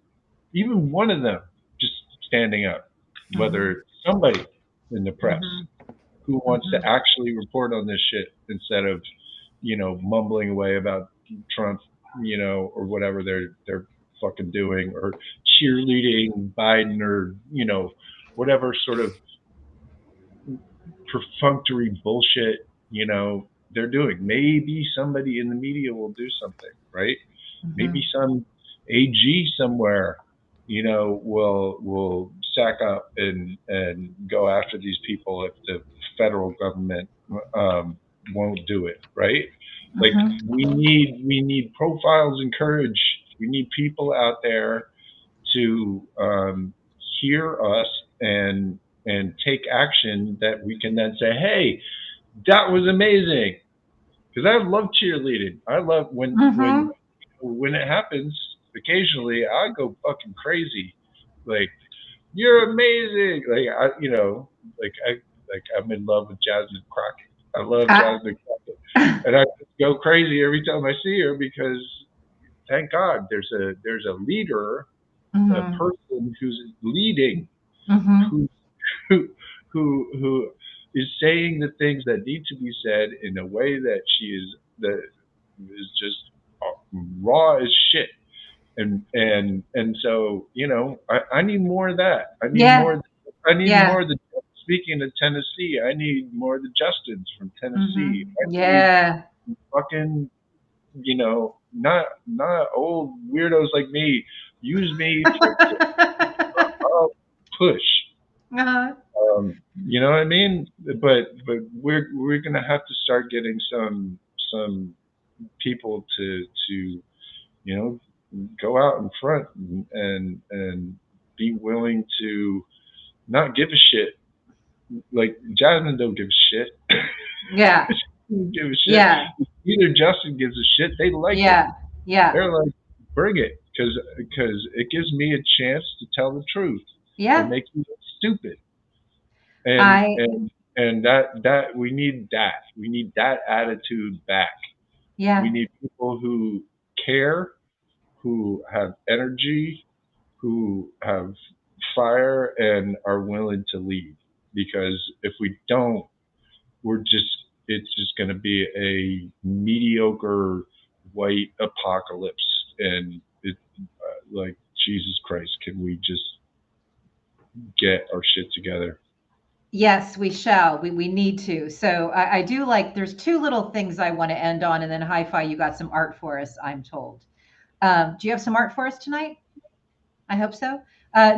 even one of them, just standing up, whether Mm-hmm. it's somebody in the press Mm-hmm. who wants to Mm-hmm. actually report on this shit instead of, you know, mumbling away about Trump, you know, or whatever they're fucking doing, or cheerleading Biden, or, you know, whatever sort of perfunctory bullshit, you know, they're doing. Maybe somebody in the media will do something, right? Mm-hmm. Maybe some AG somewhere, you know, will sack up and go after these people if the federal government won't do it, right? Like Mm-hmm. we need profiles and courage. We need people out there to hear us and take action that we can then say, hey, that was amazing. Because I love cheerleading. I love Mm-hmm. when it happens. Occasionally, I go fucking crazy. Like, you're amazing. Like you know, like I'm in love with Jasmine Crockett. I love Ah. Jasmine Crockett, and I just go crazy every time I see her because thank God there's a leader, a Mm-hmm. person who's leading, Mm-hmm. who who who is saying the things that need to be said in a way that is just raw as shit. And so, you know, I need more of that. Yeah. I need Yeah. more of the, speaking of Tennessee, I need more of the Justins from Tennessee. I Mm-hmm. need Yeah. fucking, you know, not old weirdos like me. Use me I'll push. Uh-huh. You know what I mean? But we're gonna have to start getting some people to you know go out in front and be willing to not give a shit. Like Jasmine don't give a shit. Yeah. She don't give a shit. Yeah. Either Justin gives a shit. They like it. Yeah. Yeah. They're like, bring it, because it gives me a chance to tell the truth and Yeah. make you look stupid. and I and and that we need that attitude back. We yeah. need people who care, who have energy, who have fire and are willing to lead, because if we don't, we're just it's just going to be a mediocre white apocalypse. And it like, Jesus Christ, can we just get our shit together? Yes, we shall. We need to. So I do like, there's two little things I want to end on, and then Hi-Fi, you got some art for us, I'm told. Do you have some art for us tonight? I hope so.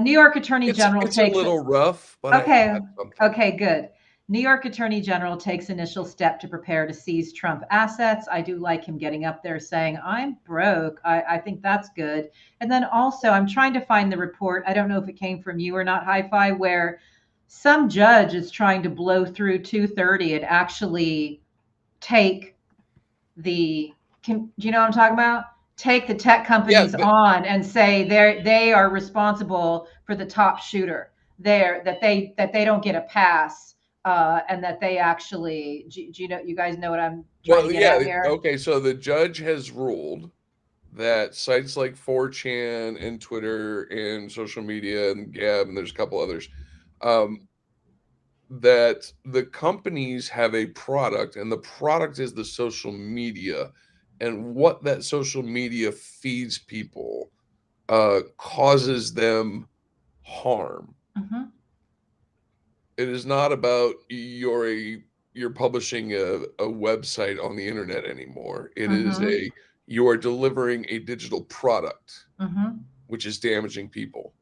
New York Attorney General It's a takes little rough, but I okay. have something. Okay, good. New York Attorney General takes initial step to prepare to seize Trump assets. I do like him getting up there saying, I'm broke. I think that's good. And then also, I'm trying to find the report. I don't know if it came from you or not, Hi-Fi, where some judge is trying to blow through 230 and actually take do you know what I'm talking about? Take the tech Yeah, companies on and say they are responsible for the top shooter. That they don't get a pass, and that they actually do you know, you guys know what I'm trying to well, get yeah. at here? Okay, so the judge has ruled that sites like 4chan and Twitter and social media and Gab, and there's a couple others, um, that the companies have a product, and the product is the social media, and what that social media feeds people causes them harm. Hmm. It is not about you're publishing a website on the internet anymore. It is Hmm. you are delivering a digital product Hmm. which is damaging people.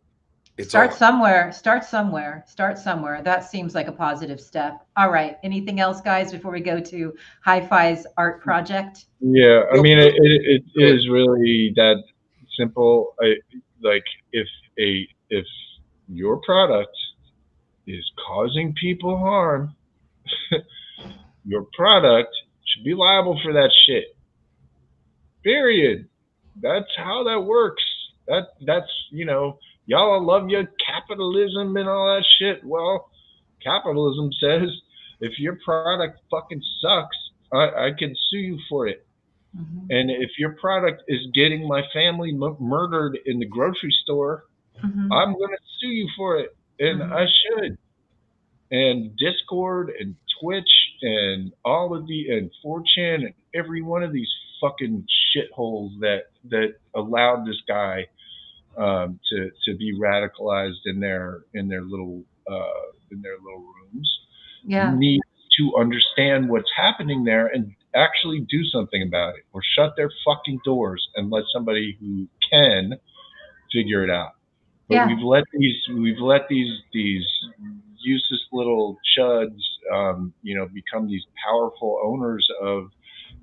Start somewhere. Start somewhere. Start somewhere. That seems like a positive step. All right. Anything else, guys, before we go to Hi-Fi's art project? Yeah, I mean, it is really that simple. Like if your product is causing people harm, your product should be liable for that shit. Period. That's how that works. That's y'all love your capitalism and all that shit. Well, capitalism says if your product fucking sucks, I can sue you for it. Mm-hmm. And if your product is getting my family murdered in the grocery store, Mm-hmm. I'm going to sue you for it. And Mm-hmm. I should. And Discord and Twitch and all of and 4chan and every one of these fucking shitholes that allowed this guy to be radicalized in their little rooms. Yeah. Need to understand what's happening there and actually do something about it, or shut their fucking doors and let somebody who can figure it out. But Yeah. we've let these useless little chuds, become these powerful owners of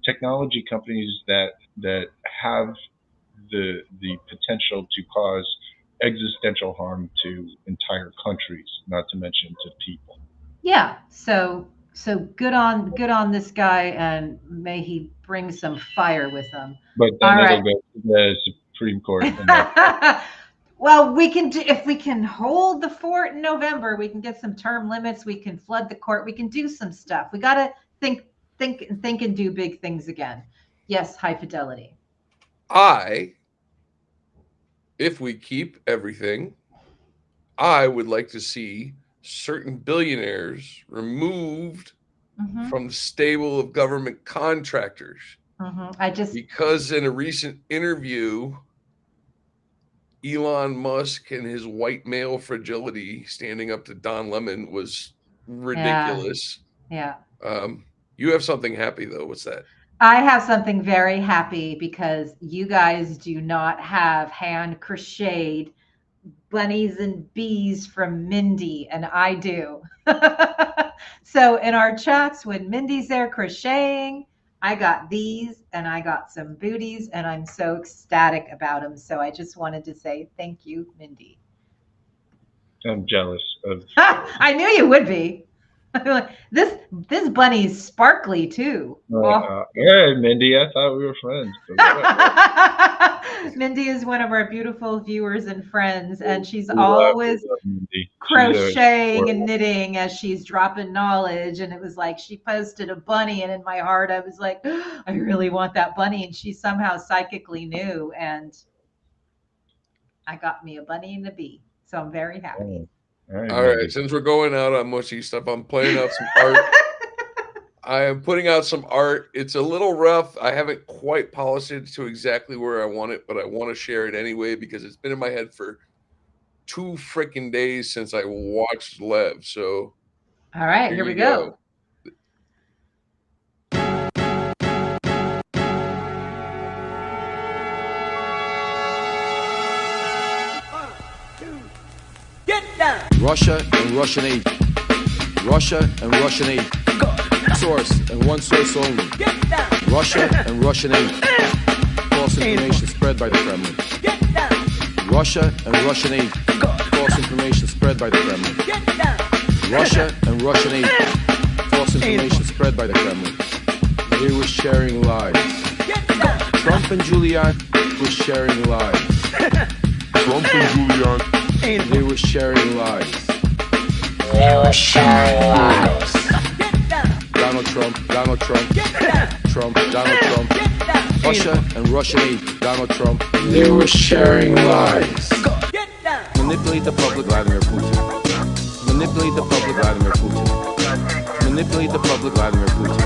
technology companies that have the potential to cause existential harm to entire countries, not to mention to people. Yeah. So good on this guy, and may he bring some fire with him. But then All it'll right. go to the Supreme Court. Well, we can do, if we can hold the fort in November, we can get some term limits. We can flood the court. We can do some stuff. We got to think and do big things again. Yes, High Fidelity. If we keep everything, I would like to see certain billionaires removed from the stable of government contractors. Because in a recent interview, Elon Musk and his white male fragility standing up to Don Lemon was ridiculous. Yeah. You have something happy though. What's that? I have something very happy because you guys do not have hand crocheted bunnies and bees from Mindy, and I do. So in our chats, when Mindy's there crocheting, I got these and I got some booties, and I'm so ecstatic about them. So I just wanted to say thank you, Mindy. I'm jealous of. I knew you would be. This bunny's sparkly too. Yeah, Mindy, I thought we were friends. Mindy is one of our beautiful viewers and friends, and she's always crocheting and knitting as she's dropping knowledge. And it was like she posted a bunny, and in my heart I was like, I really want that bunny, and she somehow psychically knew, and I got me a bunny and a bee. So I'm very happy. All right, since we're going out on mushy stuff, I'm playing out some art. I am putting out some art. It's a little rough. I haven't quite polished it to exactly where I want it, but I want to share it anyway because it's been in my head for 2 freaking days since I watched Lev. So, all right, here we go. Russia and Russian aid. Russia and Russian aid. Source and one source only. Russia and Russian aid. False information spread by the Kremlin. Russia and Russian aid. False information spread by the Kremlin. Russia and Russian aid. False information spread by the Kremlin. They were sharing lies. Trump and Giuliani were sharing lies. Trump and Giuliani. They were sharing lies. They were sharing lies. Donald Trump, Donald Trump, Trump, Donald Trump, Russia and Russian aid, Donald Trump. They were sharing lies. Manipulate the public, Vladimir Putin. Manipulate the public, Vladimir Putin. Manipulate the public, Vladimir Putin.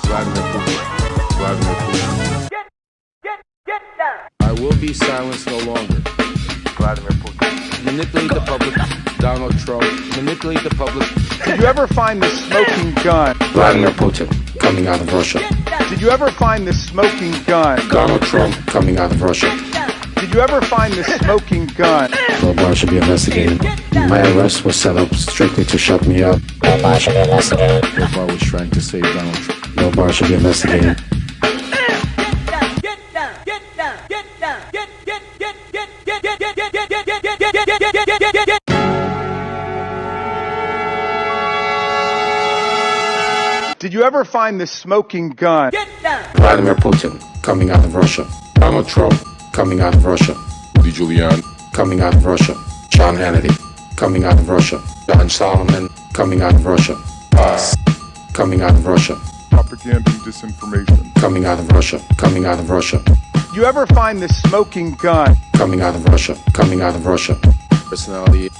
Vladimir Putin. Vladimir Putin. I will be silenced no longer. Vladimir Putin. Manipulate the public, Donald Trump. Manipulate the public. Did you ever find this smoking gun? Vladimir Putin, coming out of Russia. Did you ever find this smoking gun? Donald Trump, coming out of Russia. Did you ever find the smoking gun? Bill Barr should be investigated. My arrest was set up strictly to shut me up. Bill Barr should be investigated. Bill Barr was trying to save Donald Trump. Bill Barr should be investigated. Did you ever find the smoking gun? Vladimir Putin, coming out of Russia. Donald Trump, coming out of Russia. Rudy Giuliani, Coming out of Russia. Sean Hannity, coming out of Russia. John Solomon, coming out of Russia. Us, coming out of Russia. Propaganda and disinformation. Coming out of Russia. Coming out of Russia. Did you ever find the smoking gun? Coming out of Russia. Coming out of Russia. Personality,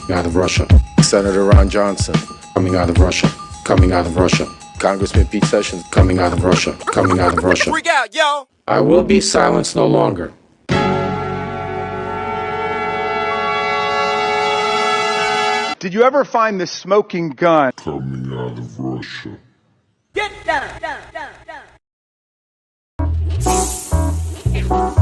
Out of Russia. Senator Ron Johnson, Coming out of Russia. Coming out of Russia. Congressman Pete Sessions. Coming out of Russia. Coming out of Russia. Freak out, yo! I will be silenced no longer. Did you ever find the smoking gun? Coming out of Russia. Get down, down, down, down.